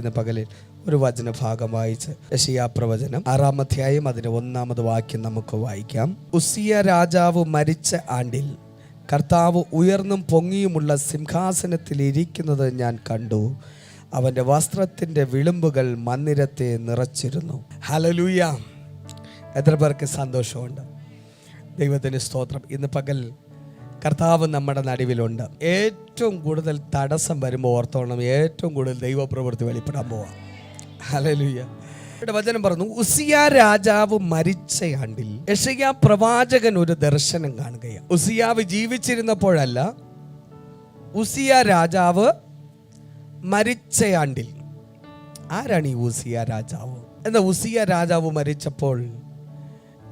ഇന്ന് പകലിൽ ഒരു വചനഭാഗം വായിച്ച് യെശയ്യാ പ്രവചനം 6-ാം അധ്യായം അതിൻ്റെ 1-ാമത് വാക്യം നമുക്ക് വായിക്കാം. ഉസിയ രാജാവ് മരിച്ച ആണ്ടിൽ കർത്താവ് ഉയർന്നും പൊങ്ങിയുമുള്ള സിംഹാസനത്തിൽ ഇരിക്കുന്നത് ഞാൻ കണ്ടു. അവൻ്റെ വസ്ത്രത്തിൻ്റെ വിളുമ്പുകൾ മന്ദിരത്തെ നിറച്ചിരുന്നു. ഹല്ലേലൂയ! എത്ര പേർക്ക് സന്തോഷമുണ്ട്? ദൈവത്തിന് സ്തോത്രം. ഇന്ന് പകൽ കർത്താവ് നമ്മുടെ നടുവിലുണ്ട്. ഏറ്റവും കൂടുതൽ തടസ്സം വരുമ്പോൾ ഓർത്തോണം, ഏറ്റവും കൂടുതൽ ദൈവപ്രവൃത്തി വെളിപ്പെടാൻ പോവാം. ഹല്ലേലൂയ! വചനം പറഞ്ഞു, ഉസിയ രാജാവ് മരിച്ച ആണ്ടിൽ യെശയ്യാ പ്രവാചകൻ ഒരു ദർശനം കാണുകയാണ്. ഉസിയാവ് ജീവിച്ചിരുന്നപ്പോഴല്ല, ഉസിയ രാജാവ് മരിച്ച ആണ്ടിൽ. ആരാണ് ഈ ഉസിയ രാജാവ്? എന്താ ഉസിയ രാജാവ് മരിച്ചപ്പോൾ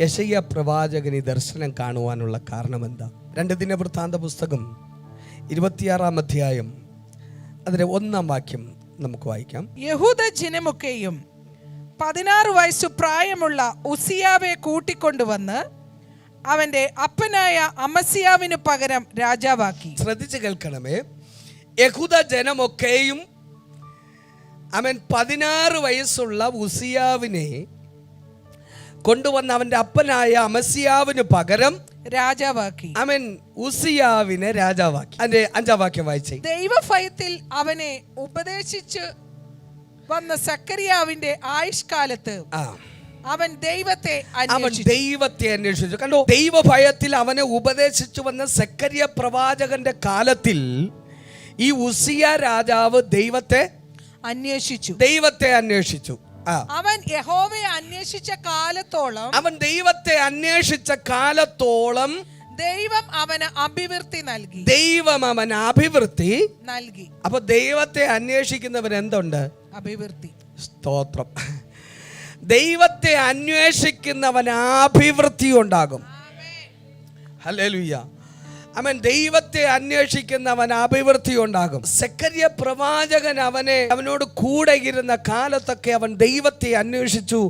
യെശയ്യാ പ്രവാചകൻ ഈ ദർശനം കാണുവാനുള്ള കാരണം എന്താ? 2 ദിനവൃത്താന്ത പുസ്തകം 26-ാം അധ്യായം അതിന്റെ 1-ാം വാക്യം നമുക്ക് വായിക്കാം. യഹൂദ ജനമൊക്കെയും 16 വയസ്സു പ്രായമുള്ള ഉസിയാവെ കൂട്ടിക്കൊണ്ടുവന്ന് അവന്റെ അപ്പനായ അമസ്യാവിന് പകരം രാജാവാക്കി. ശ്രദ്ധിച്ച് കേൾക്കണമേ. യഹൂദ ജനമൊക്കെയും അവൻ 16 വയസ്സുള്ള ഉസിയാവിനെ കൊണ്ടുവന്ന് അവന്റെ അപ്പനായ അമസ്യാവിന് പകരം രാജാവാക്കി. അവൻ ഉസിയാവിനെ രാജാവാക്കി. അതിന്റെ 5-ാം വാക്യം വായിച്ചേ. ദൈവഭയത്തിൽ അവനെ ഉപദേശിച്ചു വന്ന സക്കറിയാവിന്റെ ആയുഷ്കാലത്ത് അവൻ ദൈവത്തെ അന്വേഷിച്ചു. കണ്ടോ, ദൈവഭയത്തിൽ അവനെ ഉപദേശിച്ചു വന്ന സക്കറിയ പ്രവാചകന്റെ കാലത്തിൽ ഈ ഉസിയ രാജാവ് ദൈവത്തെ അന്വേഷിച്ചു. അവൻ യഹോവയെ അന്വേഷിച്ച കാലത്തോളം, അവൻ ദൈവത്തെ അന്വേഷിച്ച കാലത്തോളം ദൈവം അവന് അഭിവൃദ്ധി നൽകി. അപ്പൊ ദൈവത്തെ അന്വേഷിക്കുന്നവൻ എന്തുണ്ട്? അഭിവൃദ്ധി. സ്തോത്രം. ദൈവത്തെ അന്വേഷിക്കുന്നവൻ അഭിവൃദ്ധി ഉണ്ടാകും. ഹല്ലേലൂയ! അവൻ ദൈവത്തെ അന്വേഷിക്കുന്നവൻ അഭിവൃദ്ധി ഉണ്ടാകും. സക്കറിയ പ്രവാചകൻ അവനോട് കൂടെ ഇരുന്ന കാലത്തൊക്കെ അവൻ ദൈവത്തെ അന്വേഷിച്ചു.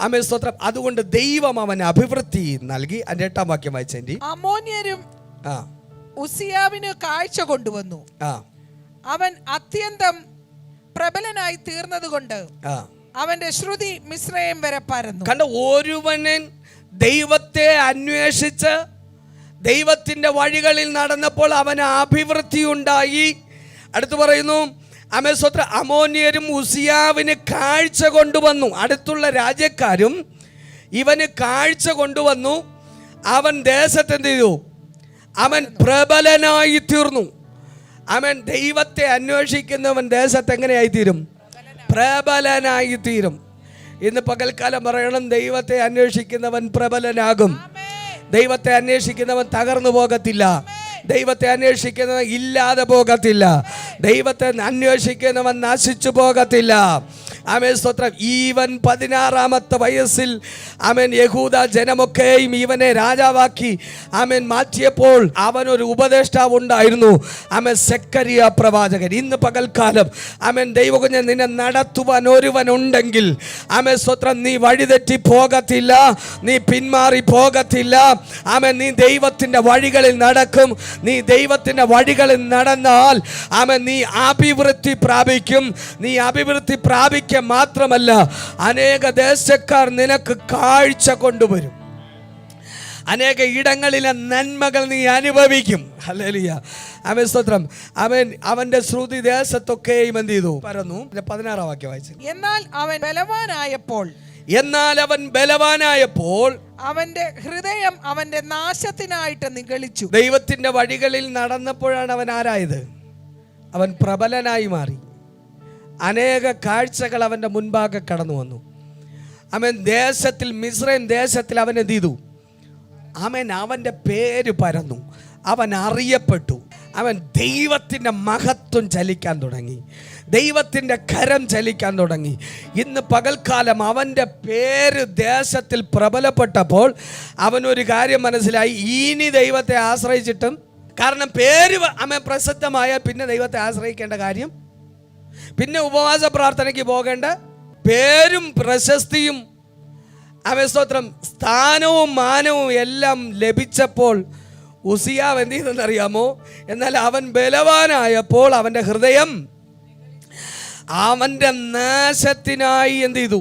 ആമേൻ, സ്തോത്രം. അതുകൊണ്ട് ദൈവം അവന് അഭിവൃദ്ധി നൽകി. അതിന്റെ 8-ാം വാക്യം വായിച്ചേണ്ടി. അമ്മോന്യരും ഉസിയാവിന് കാഴ്ച കൊണ്ടുവന്നു. അവൻ അത്യന്തം പ്രബലനായി തീർന്നതുകൊണ്ട് അവന്റെ ശ്രുതി മിസ്രയീം വരെ പരന്നു. കണ്ട, ഒരുവൻ ദൈവത്തെ അന്വേഷിച്ച് ദൈവത്തിന്റെ വഴികളിൽ നടന്നപ്പോൾ അവന് അഭിവൃദ്ധി ഉണ്ടായി. അടുത്ത് പറയുന്നു, അമ്മോന്യരും ഉസിയാവിന് കാഴ്ച കൊണ്ടുവന്നു. അടുത്തുള്ള രാജ്യക്കാരും ഇവന് കാഴ്ച കൊണ്ടുവന്നു. അവൻ ദേശത്ത് എന്ത് ചെയ്തു? അവൻ പ്രബലനായി തീർന്നു. അവൻ ദൈവത്തെ അന്വേഷിക്കുന്നവൻ ദേശത്ത് എങ്ങനെയായി തീരും? പ്രബലനായി തീരും. ഇന്ന് പകൽക്കാലം പറയണം, ദൈവത്തെ അന്വേഷിക്കുന്നവൻ പ്രബലനാകും. ദൈവത്തെ അന്വേഷിക്കുന്നവൻ തകർന്നു പോകത്തില്ല. ദൈവത്തെ അന്വേഷിക്കുന്നവൻ ഇല്ലാതെ പോകത്തില്ല. ദൈവത്തെ അന്വേഷിക്കുന്നവൻ നശിച്ചു പോകത്തില്ല. ആമേൻ, സ്തോത്രം. ഈവൻ 16-ാമത്തെ വയസ്സിൽ അവൻ യഹൂദ ജനമൊക്കെയും ഇവനെ രാജാവാക്കി അവൻ മാറ്റിയപ്പോൾ അവനൊരു ഉപദേഷ്ടാവ് ഉണ്ടായിരുന്നു. അവൻ സക്കറിയ പ്രവാചകൻ. ഇന്ന് പകൽക്കാലം അവൻ ദൈവകുഞ്ഞ് നിന്നെ നടത്തുവാൻ ഒരുവനുണ്ടെങ്കിൽ അവൻ, സ്തോത്രം, നീ വഴിതെറ്റി പോകത്തില്ല, നീ പിന്മാറി പോകത്തില്ല. അവൻ നീ ദൈവത്തിൻ്റെ വഴികളിൽ നടക്കും. നീ ദൈവത്തിൻ്റെ വഴികളിൽ നടന്നാൽ അവൻ നീ അഭിവൃദ്ധി പ്രാപിക്കും. നീ അഭിവൃദ്ധി പ്രാപിക്കുക മാത്രമല്ല, അനേക ദേശക്കാർ നിനക്ക് കാഴ്ച കൊണ്ടുവരും. അനേക ഇടങ്ങളിലെ നന്മകൾ നീ അനുഭവിക്കും. ഹല്ലേലൂയ! ആമേൻ, സ്തോത്രം. അവന്റെ ശ്രുതി ദേശത്തൊക്കെയും എന്ത് ചെയ്തു? പരന്നു. 16-ാം വാക്യം വായിച്ചു. എന്നാൽ അവൻ ബലവാനായപ്പോൾ അവന്റെ ഹൃദയം അവന്റെ നാശത്തിനായിട്ട് നിഗളിച്ചു. ദൈവത്തിന്റെ വഴികളിൽ നടന്നപ്പോഴാണ് അവൻ ആരായത്? അവൻ പ്രബലനായി മാറി. അനേക കാഴ്ചകൾ അവൻ്റെ മുൻപാകെ കടന്നു വന്നു. അവൻ ദേശത്തിൽ, മിസ്രൈം ദേശത്തിൽ അവൻ എന്ത് ചെയ്തു? അവൻ്റെ പേര് പരന്നു. അവൻ അറിയപ്പെട്ടു. അവൻ ദൈവത്തിൻ്റെ മഹത്വം ചലിക്കാൻ തുടങ്ങി. ദൈവത്തിൻ്റെ കരം ചലിക്കാൻ തുടങ്ങി. ഇന്ന് പകൽക്കാലം അവൻ്റെ പേര് ദേശത്തിൽ പ്രബലപ്പെട്ടപ്പോൾ അവനൊരു കാര്യം മനസ്സിലായി, ഇനി ദൈവത്തെ ആശ്രയിച്ചിട്ടും, കാരണം പേര് പ്രസിദ്ധമായ പിന്നെ ദൈവത്തെ ആശ്രയിക്കേണ്ട കാര്യം, പിന്നെ ഉപവാസ പ്രാർത്ഥനയ്ക്ക് പോകേണ്ട, പേരും പ്രശസ്തിയും സ്തോത്രം സ്ഥാനവും മാനവും എല്ലാം ലഭിച്ചപ്പോൾ ഉസിയാവ് എന്ത് ചെയ്തെന്നറിയാമോ? എന്നാൽ അവൻ ബലവാനായപ്പോൾ അവൻ്റെ ഹൃദയം അവൻ്റെ നാശത്തിനായി എന്ത് ചെയ്തു?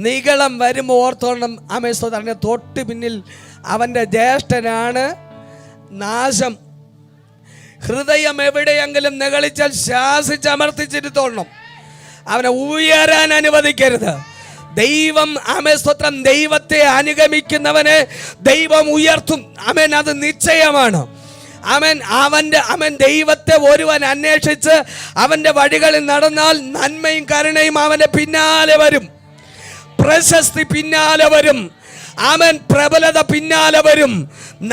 നിഗളം വരുമ്പോൾ ഓർത്തോണം. ആമേൻ സ്തോത്രം. തൊട്ട് പിന്നിൽ അവൻ്റെ ജ്യേഷ്ഠനാണ് നാശം. ഹൃദയം എവിടെയെങ്കിലും നിഗളിച്ചാൽ ശാസിച്ചമർത്തിച്ചിരുത്തോണം. അവനെ ഉയരാൻ അനുവദിക്കരുത്. ദൈവം ആമേൻ സ്തോത്രം, ദൈവത്തെ അനുഗമിക്കുന്നവനെ ദൈവം ഉയർത്തും. ആമേൻ, അത് നിശ്ചയമാണ്. ആമേൻ. അവൻ ദൈവത്തെ ഒരുവൻ അന്വേഷിച്ച് അവൻ്റെ വഴികളിൽ നടന്നാൽ നന്മയും കരുണയും അവൻ്റെ പിന്നാലെ വരും. പ്രശസ്തി പിന്നാലെ വരും. ആമേൻ. പ്രബലത പിന്നാലെ വരും.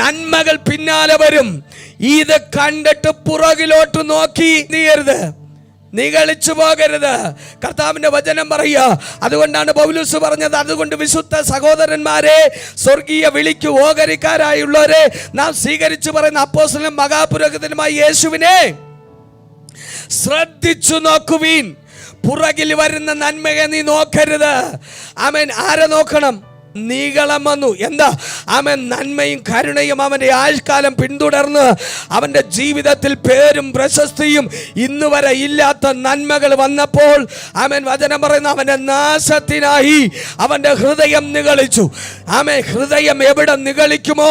നന്മകൾ പിന്നാലെ വരും. ഇത് കണ്ടിട്ട് പുറകിലോട്ട് നോക്കി നീയരുത്, നിഗളിച്ചു പോകരുത്. കർത്താവിന്റെ വചനം പറയുക. അതുകൊണ്ടാണ് പൗലോസ് പറഞ്ഞത്, അതുകൊണ്ട് വിശുദ്ധ സഹോദരന്മാരെ, സ്വർഗീയ വിളിക്ക് ഓഹരിക്കാരായുള്ളവരെ നാം സ്വീകരിച്ചു പറയുന്ന അപ്പോസ്തലനും മഹാപുരോഹിതനുമായ യേശുവിനെ ശ്രദ്ധിച്ചു നോക്കുവീൻ. പുറകിൽ വരുന്ന നന്മയെ നീ നോക്കരുത്. ആമേൻ. ആരെ നോക്കണം? നീകളം വന്നു. എന്താ? അവൻ നന്മയും കരുണയും അവൻ്റെ ആയുഷ്കാലം പിന്തുടർന്ന് അവൻ്റെ ജീവിതത്തിൽ പേരും പ്രശസ്തിയും ഇന്ന് വരെ ഇല്ലാത്ത നന്മകൾ വന്നപ്പോൾ അവൻ വചനം പറയുന്ന അവൻ്റെ നാശത്തിനായി അവൻ്റെ ഹൃദയം നിഗളിച്ചു. ആമേൻ. ഹൃദയം എവിടെ നിഗളിക്കുമോ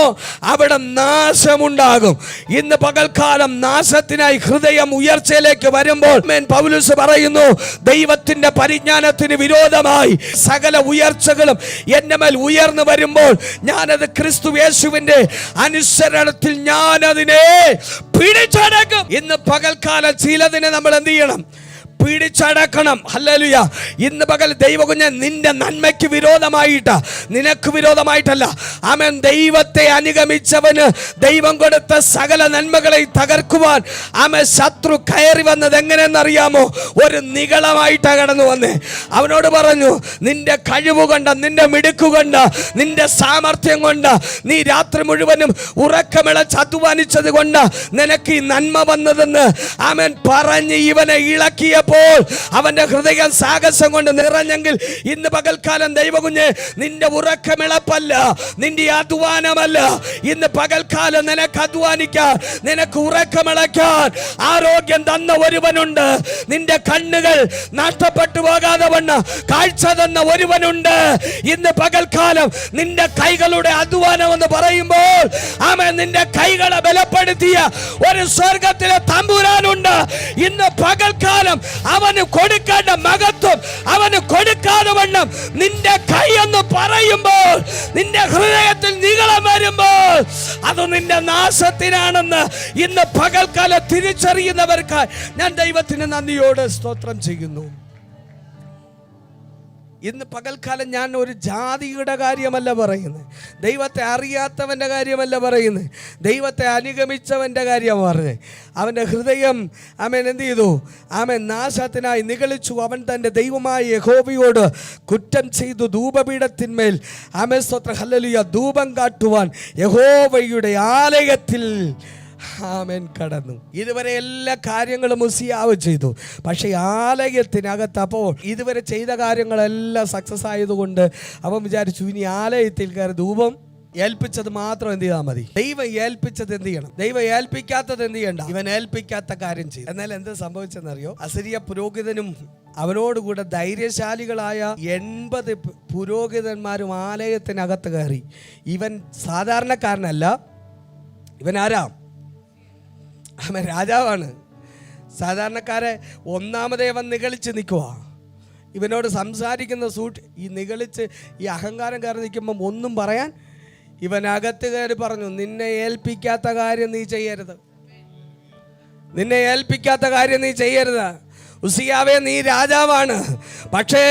അവിടെ നാശമുണ്ടാകും. ഇന്ന് പകൽക്കാലം നാശത്തിനായി ഹൃദയം ഉയർച്ചയിലേക്ക് വരുമ്പോൾ പൗലോസ് പറയുന്നു, ദൈവത്തിന്റെ പരിജ്ഞാനത്തിന് വിരോധമായി സകല ഉയർച്ചകളും എന്റെ ഉയർന്നു വരുമ്പോൾ ഞാനത് ക്രിസ്തു യേശുവിന്റെ അനുസരണത്തിൽ ഞാനതിനെ പിടിച്ചടക്കും. ഇന്ന് പകൽക്കാലം ചിലതിനെ നമ്മൾ എന്ത് ചെയ്യണം? പിടിച്ചടക്കണം. ഹല്ലേലൂയ. ഇന്ന് പകൽ ദൈവകുഞ്ഞ് നിന്റെ നന്മയ്ക്ക് വിരോധമായിട്ടാ, നിനക്ക് വിരോധമായിട്ടല്ല. ആമേൻ. ദൈവത്തെ അനുഗമിച്ചവന് ദൈവം കൊടുത്ത സകല നന്മകളെ തകർക്കുവാൻ ആമേൻ ശത്രു കയറി വന്നത് എങ്ങനെയെന്നറിയാമോ? ഒരു നിഗളമായിട്ടാ കടന്നു വന്നേ. അവനോട് പറഞ്ഞു, നിന്റെ കഴിവ് കൊണ്ട്, നിന്റെ മിടുക്ക് കൊണ്ട്, നിന്റെ സാമർഥ്യം കൊണ്ട്, നീ രാത്രി മുഴുവനും ഉറക്കമിളച്ച് അധ്വാനിച്ചത് കൊണ്ട് നിനക്ക് ഈ നന്മ വന്നതെന്ന് ആമേൻ പറഞ്ഞ് ഇവനെ ഇളക്കിയ അവന്റെ ഹൃദയം സാഹസം കൊണ്ട് നിറഞ്ഞെങ്കിൽ ഇന്ന് പകൽക്കാലം ദൈവകുഞ്ഞ് നിന്റെ ഉറക്കമിളപ്പല്ല, നിന്റെ അധ്വാനമല്ല. ഇന്ന് പകൽക്കാലം നിനക്ക് അധ്വാനിക്കാൻ, നിനക്ക് ഉറക്കമിളക്കാൻ ആരോഗ്യം തന്ന ഒരുവനുണ്ട്. നിന്റെ കണ്ണുകൾ നഷ്ടപ്പെട്ടു പോകാതെ വണ്ണം കാഴ്ച തന്ന ഒരുവനുണ്ട്. ഇന്ന് പകൽക്കാലം നിന്റെ കൈകളുടെ അധ്വാനം എന്ന് പറയുമ്പോൾ ആമേൻ, നിന്റെ കൈകളെ ബലപ്പെടുത്തിയ ഒരു സ്വർഗത്തിലെ തമ്പുരാനുണ്ട്. ഇന്ന് പകൽക്കാലം അവന് കൊടുക്കേണ്ട മഹത്വം അവന് കൊടുക്കാതെ വണ്ണം നിന്റെ കൈ എന്ന് പറയുമ്പോൾ, നിന്റെ ഹൃദയത്തിൽ നിഗളം വരുമ്പോൾ അത് നിന്റെ നാശത്തിനാണെന്ന് ഇന്ന് പകൽക്കാലം തിരിച്ചറിയുന്നവർക്കായി ഞാൻ ദൈവത്തിന് നന്ദിയോടെ സ്തോത്രം ചെയ്യുന്നു. ഇന്ന് പകൽക്കാലം ഞാൻ ഒരു ജാതിയുടെ കാര്യമല്ല പറയുന്നത്, ദൈവത്തെ അറിയാത്തവൻ്റെ കാര്യമല്ല പറയുന്നത്, ദൈവത്തെ അനുഗമിച്ചവൻ്റെ കാര്യമാണ് പറഞ്ഞത്. അവൻ്റെ ഹൃദയം അവൻ എന്ത് ചെയ്തു? അവൻ നാശത്തിനായി നിഗളിച്ചു. അവൻ തൻ്റെ ദൈവമായ യഹോവയോട് കുറ്റം ചെയ്തു. ധൂപപീഠത്തിന്മേൽ ആമേൻ സ്തോത്രം ഹല്ലേലൂയ ധൂപം കാട്ടുവാൻ യഹോവയുടെ ആലയത്തിൽ ആമേൻ കടന്നു. ഇതുവരെ എല്ലാ കാര്യങ്ങളും ഉസിയാവ് ചെയ്തു. പക്ഷേ ആലയത്തിനകത്ത് അപ്പോൾ ഇതുവരെ ചെയ്ത കാര്യങ്ങളെല്ലാം സക്സസ് ആയതുകൊണ്ട് അവൻ വിചാരിച്ചു, ഇനി ആലയത്തിൽ കയറി ധൂപം ഏൽപ്പിച്ചത് മാത്രം എന്ത് ചെയ്താൽ മതി. ദൈവം ഏൽപ്പിച്ചത് എന്ത് ചെയ്യണം? ദൈവം ഏൽപ്പിക്കാത്തത് എന്ത് ചെയ്യണ്ട? ഇവൻ ഏൽപ്പിക്കാത്ത കാര്യം ചെയ്തു. എന്നാൽ എന്ത് സംഭവിച്ചെന്നറിയോ? അസിറിയ പുരോഹിതനും അവനോടുകൂടെ ധൈര്യശാലികളായ 80 പുരോഹിതന്മാരും ആലയത്തിനകത്ത് കയറി. ഇവൻ സാധാരണക്കാരനല്ല, ഇവൻ ആരാ? അവൻ രാജാവാണ്. സാധാരണക്കാരെ ഒന്നാമതേ അവൻ നിഗളിച്ച് നിൽക്കുക. ഇവനോട് സംസാരിക്കുന്ന ഈ നിഗളിച്ച് ഈ അഹങ്കാരം കയറി നിൽക്കുമ്പം ഒന്നും പറയാൻ ഇവനകത്ത് കയറി പറഞ്ഞു, നിന്നെ ഏൽപ്പിക്കാത്ത കാര്യം നീ ചെയ്യരുത്, നിന്നെ ഏൽപ്പിക്കാത്ത കാര്യം നീ ചെയ്യരുത്. ഉസിയാവേ, നീ രാജാവാണ്, പക്ഷേ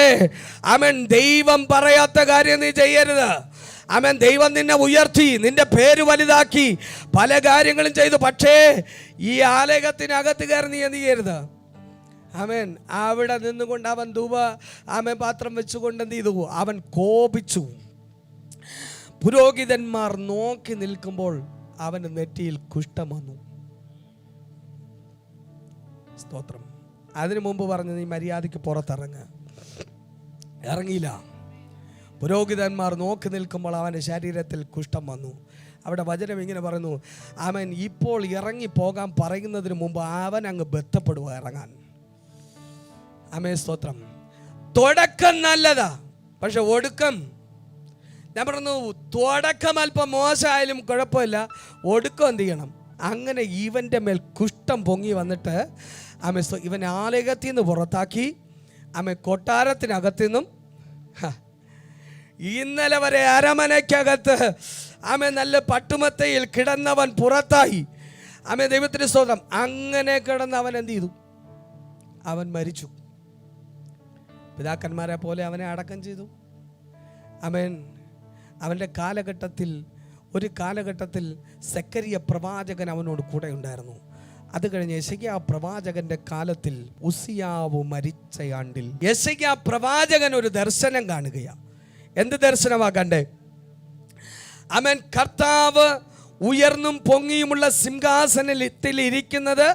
അവൻ ദൈവം പറയാത്ത കാര്യം നീ ചെയ്യരുത്. അവൻ ദൈവം നിന്നെ ഉയർത്തി, നിന്റെ പേര് വലുതാക്കി, പല കാര്യങ്ങളും ചെയ്തു. പക്ഷേ ഈ ആലയത്തിനകത്ത് കയറി നീ എന്ത് ചെയ്യരുത്. അവൻ അവിടെ നിന്നുകൊണ്ട് അവൻ അവൻ പാത്രം വെച്ചുകൊണ്ട് എന്ത് ചെയ്തു? അവൻ കോപിച്ചു. പുരോഹിതന്മാർ നോക്കി നിൽക്കുമ്പോൾ അവൻ്റെ നെറ്റിയിൽ കുഷ്ഠം വന്നു. സ്തോത്രം. അതിനു മുമ്പ് പറഞ്ഞു, നീ മര്യാദയ്ക്ക് പുറത്തിറങ്ങ. ഇറങ്ങിയില്ല. പുരോഹിതന്മാർ നോക്കി നിൽക്കുമ്പോൾ അവൻ്റെ ശരീരത്തിൽ കുഷ്ഠം വന്നു. അവിടെ വചനം ഇങ്ങനെ പറയുന്നു, അവൻ ഇപ്പോൾ ഇറങ്ങി പോകാൻ പറയുന്നതിന് മുമ്പ് അവൻ അങ്ങ് ബന്ധപ്പെടുക ഇറങ്ങാൻ. ആമേൻ, സ്തോത്രം. തുടക്കം നല്ലതാ, പക്ഷെ ഒടുക്കം, ഞാൻ പറഞ്ഞു, തുടക്കം അല്പം മോശമായാലും കുഴപ്പമില്ല, ഒടുക്കം എന്ത് ചെയ്യണം? അങ്ങനെ ഇവൻ്റെ മേൽ കുഷ്ഠം പൊങ്ങി വന്നിട്ട് ആമേൻ, ഇവൻ ആലയത്തിൽ നിന്ന് പുറത്താക്കി. ആമേൻ, കൊട്ടാരത്തിനകത്തു നിന്നും ഇന്നലെ വരെ അരമനയ്ക്കകത്ത് ആമേൻ നല്ല പട്ടുമത്തയിൽ കിടന്നവൻ പുറത്തായി. ആമേൻ, ദൈവത്തിന് സ്തോത്രം. അങ്ങനെ കിടന്ന് അവൻ എന്ത് ചെയ്തു? അവൻ മരിച്ചു. പിതാക്കന്മാരെ പോലെ അവനെ അടക്കം ചെയ്തു. ആമേൻ. അവൻ്റെ കാലഘട്ടത്തിൽ, ഒരു കാലഘട്ടത്തിൽ സെക്കരിയ പ്രവാചകൻ അവനോട് കൂടെ ഉണ്ടായിരുന്നു. അത് കഴിഞ്ഞ് യെശയ്യാ പ്രവാചകന്റെ കാലത്തിൽ ഉസിയാവ് മരിച്ച ആണ്ടിൽ യെശയ്യാ പ്രവാചകൻ ഒരു ദർശനം കാണുകയാണ്. എന്ത് ദർശനമാ കണ്ടേ? ആമേൻ, കർത്താവ് ഉയർന്നും പൊങ്ങിയുമുള്ള സിംഹാസനത്തിൽ ഇരിക്കുന്നത്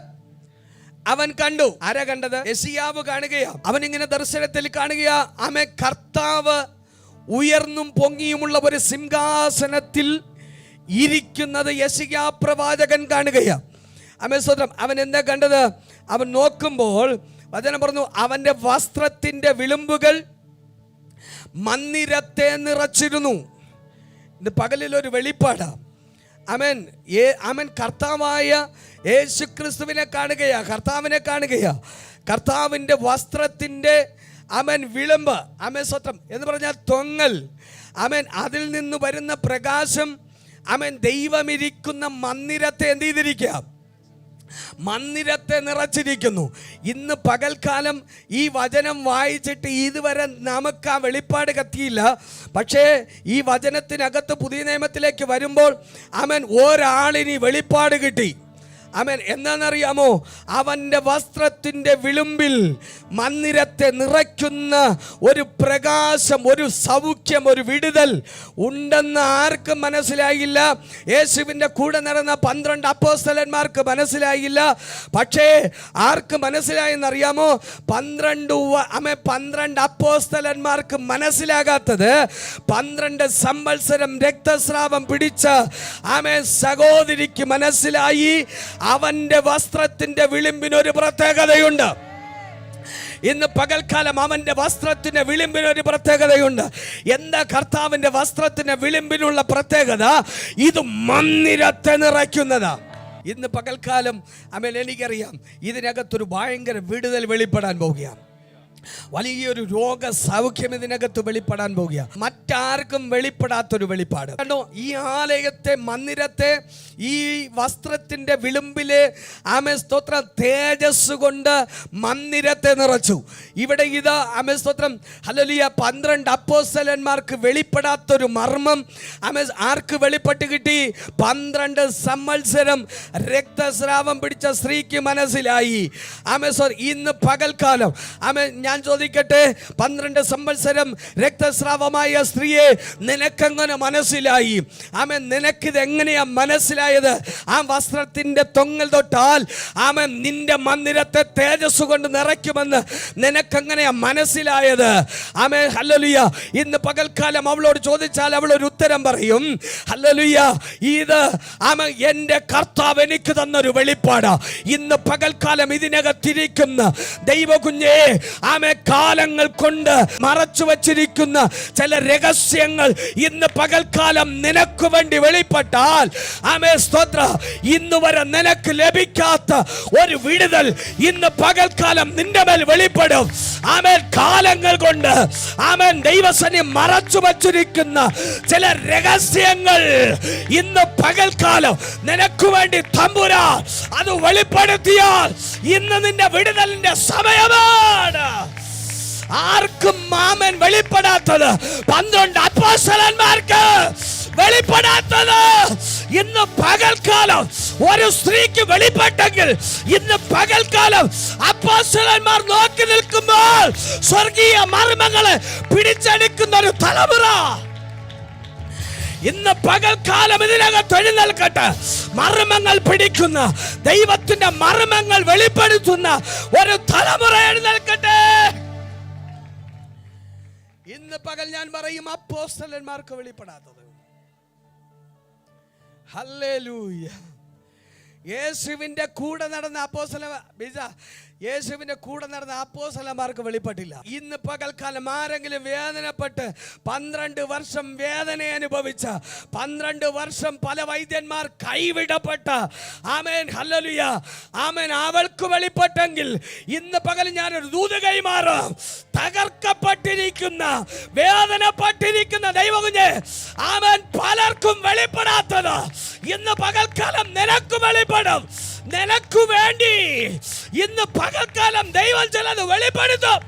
അവൻ കണ്ടു. ആരാ കണ്ടത്? യെശയ്യാവ് കാണുകയാ. അവൻ ഇങ്ങനെ ദർശനത്തിൽ കാണുകയാ. ആമേൻ, കർത്താവ് ഉയർന്നും പൊങ്ങിയുമുള്ള ഒരു സിംഹാസനത്തിൽ ഇരിക്കുന്നത് യെശയ്യാ പ്രവാചകൻ കാണുകയാ. ആമേൻ, സ്തോത്രം. അവൻ എന്താ കണ്ടത്? അവൻ നോക്കുമ്പോൾ വചനം പറഞ്ഞു, അവന്റെ വസ്ത്രത്തിന്റെ വിളുമ്പുകൾ മന്ദിരത്തെ നിറച്ചിരുന്നു. ഇത് പകലിലൊരു വെളിപ്പാടാ. ആമേൻ. ആമേൻ, കർത്താവായ യേശുക്രിസ്തുവിനെ കാണുകയാ, കർത്താവിനെ കാണുകയാ. കർത്താവിൻ്റെ വസ്ത്രത്തിൻ്റെ ആമേൻ വിളുമ്പ്, ആമേൻ, സ്തോത്രം, എന്ന് പറഞ്ഞാൽ തൊങ്ങൽ. ആമേൻ, അതിൽ നിന്ന് വരുന്ന പ്രകാശം ആമേൻ ദൈവമിരിക്കുന്ന മന്ദിരത്തെ എന്ത് ചെയ്തിരിക്കുക? മന്ദിരത്തെ നിറച്ചിരിക്കുന്നു. ഇന്ന് പകൽക്കാലം ഈ വചനം വായിച്ചിട്ട് ഇതുവരെ നമുക്ക് ആ വെളിപ്പാട് കത്തിയില്ല. പക്ഷേ ഈ വചനത്തിനകത്ത് പുതിയ നിയമത്തിലേക്ക് വരുമ്പോൾ ആമേൻ ഒരാളിനി വെളിപ്പാട് കിട്ടി. ആമേൻ. എന്താണെന്നറിയാമോ? അവൻ്റെ വസ്ത്രത്തിൻ്റെ വിളുമ്പിൽ മന്ദിരത്തെ നിറയ്ക്കുന്ന ഒരു പ്രകാശം, ഒരു സൗഖ്യം, ഒരു വിടുതൽ ഉണ്ടെന്ന് ആർക്കും മനസ്സിലായില്ല. യേശുവിൻ്റെ കൂടെ നടന്ന 12 അപ്പോസ്തലന്മാർക്ക് മനസ്സിലായില്ല. പക്ഷേ ആർക്ക് മനസ്സിലായെന്നറിയാമോ? 12 അപ്പോസ്തലന്മാർക്ക് മനസ്സിലാകാത്തത് 12 സംവത്സരം രക്തസ്രാവം പിടിച്ച ആമേൻ സഹോദരിക്ക് മനസ്സിലായി. അവന്റെ വസ്ത്രത്തിന്റെ വിളിമ്പിനൊരു പ്രത്യേകതയുണ്ട്. ഇന്ന് പകൽക്കാലം അവന്റെ വസ്ത്രത്തിന്റെ വിളിമ്പിനൊരു പ്രത്യേകതയുണ്ട്. എന്താ കർത്താവിന്റെ വസ്ത്രത്തിന്റെ വിളിമ്പിനുള്ള പ്രത്യേകത? ഇത് മന്ദിരത്തെ നിറയ്ക്കുന്നതാ. ഇന്ന് പകൽക്കാലം ആമേൻ, എനിക്കറിയാം ഇതിനകത്തൊരു ഭയങ്കര വിടുതൽ വെളിപ്പെടാൻ പോവുകയാണ്. വലിയൊരു രോഗ സൗഖ്യം ഇതിനകത്ത് വെളിപ്പെടാൻ പോകുക. മറ്റാർക്കും വെളിപ്പെടാത്തൊരു വെളിപ്പാട് കണ്ടോ? ഈ ആലയത്തെ, മന്ദിരത്തെ, ഈ വസ്ത്രത്തിന്റെ വിളുമ്പിലെ ആമേൻ, സ്തോത്രം, തേജസ് കൊണ്ട് മന്ദിരത്തെ നിറച്ചു. ഇവിടെ ഇതാ ആമേൻ, സ്തോത്രം, ഹല്ലേലൂയ, 12 അപ്പോസ്തലന്മാർക്ക് വെളിപ്പെടാത്തൊരു മർമ്മം ആമേൻ ആർക്ക് വെളിപ്പെട്ട് കിട്ടി? 12 സംവത്സരം രക്തസ്രാവം പിടിച്ച സ്ത്രീക്ക് മനസ്സിലായി. ആമേൻ. ഇന്ന് പകൽക്കാലം ആമേൻ, ഞാൻ ചോദിക്കട്ടെ, 12 സംവത്സരം രക്തസ്രാവമായ സ്ത്രീയെ നിനക്കെങ്ങനെ മനസ്സിലായി? ആമേൻ. നിനക്കിത് എങ്ങനെയാ മനസ്സിലായത്? ആ വസ്ത്രത്തിന്റെ തൊങ്ങൽ തൊട്ടാൽ ആമേൻ നിന്റെ മന്ദിരത്തെ തേജസ് കൊണ്ട് നിറയ്ക്കുമെന്ന് നിനക്കെങ്ങനെയാ മനസ്സിലായത്? ആമേൻ, ഹല്ലേലൂയ. ഇന്ന് പകൽക്കാലം അവളോട് ചോദിച്ചാൽ അവൾ ഒരു ഉത്തരം പറയും. ഹല്ലേലൂയ, ഇത് ആമേൻ എൻ്റെ കർത്താവ് എനിക്ക് തന്നൊരു വെളിപ്പാടാ. ഇന്ന് പകൽക്കാലം ഇതിനകത്തിരിക്കുന്ന ദൈവകുഞ്ഞേ, ആമേൻ, കാലങ്ങൾ കൊണ്ട് മറച്ചു വച്ചിരിക്കുന്ന ചില രഹസ്യങ്ങൾ ഇന്ന് പകൽക്കാലം നിനക്ക് വേണ്ടി വെളിപ്പെട്ടാൽ ആമേൻ, സ്തോത്ര, ഇന്ന് വരെ നിനക്ക് ലഭിക്കാത്ത ഒരു വിടുതൽ ഇന്ന് പകൽക്കാലം നിന്റെ മേൽ വെളിപ്പെടും. ആമേൻ. കാലങ്ങൾ കൊണ്ട് ആമേൻ ദൈവസന്നിധി മറച്ചു വച്ചിരിക്കുന്ന ചില രഹസ്യങ്ങൾ ഇന്ന് പകൽക്കാലം നിനക്ക് വേണ്ടി തമ്പുരാൻ അത് വെളിപ്പെടുത്തിയാൽ ഇന്ന് നിന്റെ വിടുതലിന്റെ സമയമാണ്. ആർക്കും ആമേൻ വെളിപ്പെടാത്തത് 12 അപ്പോസ്തലന്മാർക്ക് വെളിപ്പെടാത്തത് ഇന്ന് പകൽക്കാലം ഒരു സ്ത്രീക്ക് വെളിപ്പെട്ടെങ്കിൽ ഇന്ന് പകൽക്കാലം അപ്പോസ്തലന്മാർ നോക്കി നിൽക്കുമ്പോൾ സ്വർഗീയ മർമ്മങ്ങളെ പിടിച്ചെടുക്കുന്ന ഒരു തലമുറ ഇന്ന് പകൽക്കാലം ഇതിനകത്ത് എഴുന്നേൽക്കട്ടെ. മർമ്മങ്ങൾ പിടിക്കുന്ന, ദൈവത്തിന്റെ മർമ്മങ്ങൾ വെളിപ്പെടുത്തുന്ന ഒരു തലമുറ എഴുന്നേൽക്കട്ടെ. ഇന്ന് പകൽ ഞാൻ പറയും, അപ്പോസ്തലന്മാർക്ക് വെളിപ്പെടാത്തത്. ഹല്ലേലൂയ. യേശുവിന്റെ കൂടെ നടന്ന യേശുവിന്റെ കൂടെ നടന്ന അപ്പോസ്തലന്മാർക്ക് വെളിപ്പെട്ടില്ല. ഇന്ന് പകൽക്കാലം ആരെങ്കിലും വേദനപ്പെട്ട് 12 വർഷം വേദന അനുഭവിച്ച, 12 വർഷം പല വൈദ്യന്മാർ കൈവിടപ്പെട്ട, ആമേൻ ഹല്ലേലൂയ, ആമേൻ, അവൾക്ക് വെളിപ്പെട്ടെങ്കിൽ ഇന്ന് പകൽ ഞാനൊരു ദൂത് കൈമാറും. തകർക്കപ്പെട്ടിരിക്കുന്ന, വേദനപ്പെട്ടിരിക്കുന്ന ദൈവകുഞ്ഞെ, ആമേൻ, പലർക്കും വെളിപ്പെടാത്തത് ഇന്ന് പകൽക്കാലം നിനക്ക് വെളിപ്പെടും. നിനക്ക് വേണ്ടി ഇന്ന് പകൽക്കാലം ദൈവം ചിലത് വെളിപ്പെടുത്തും.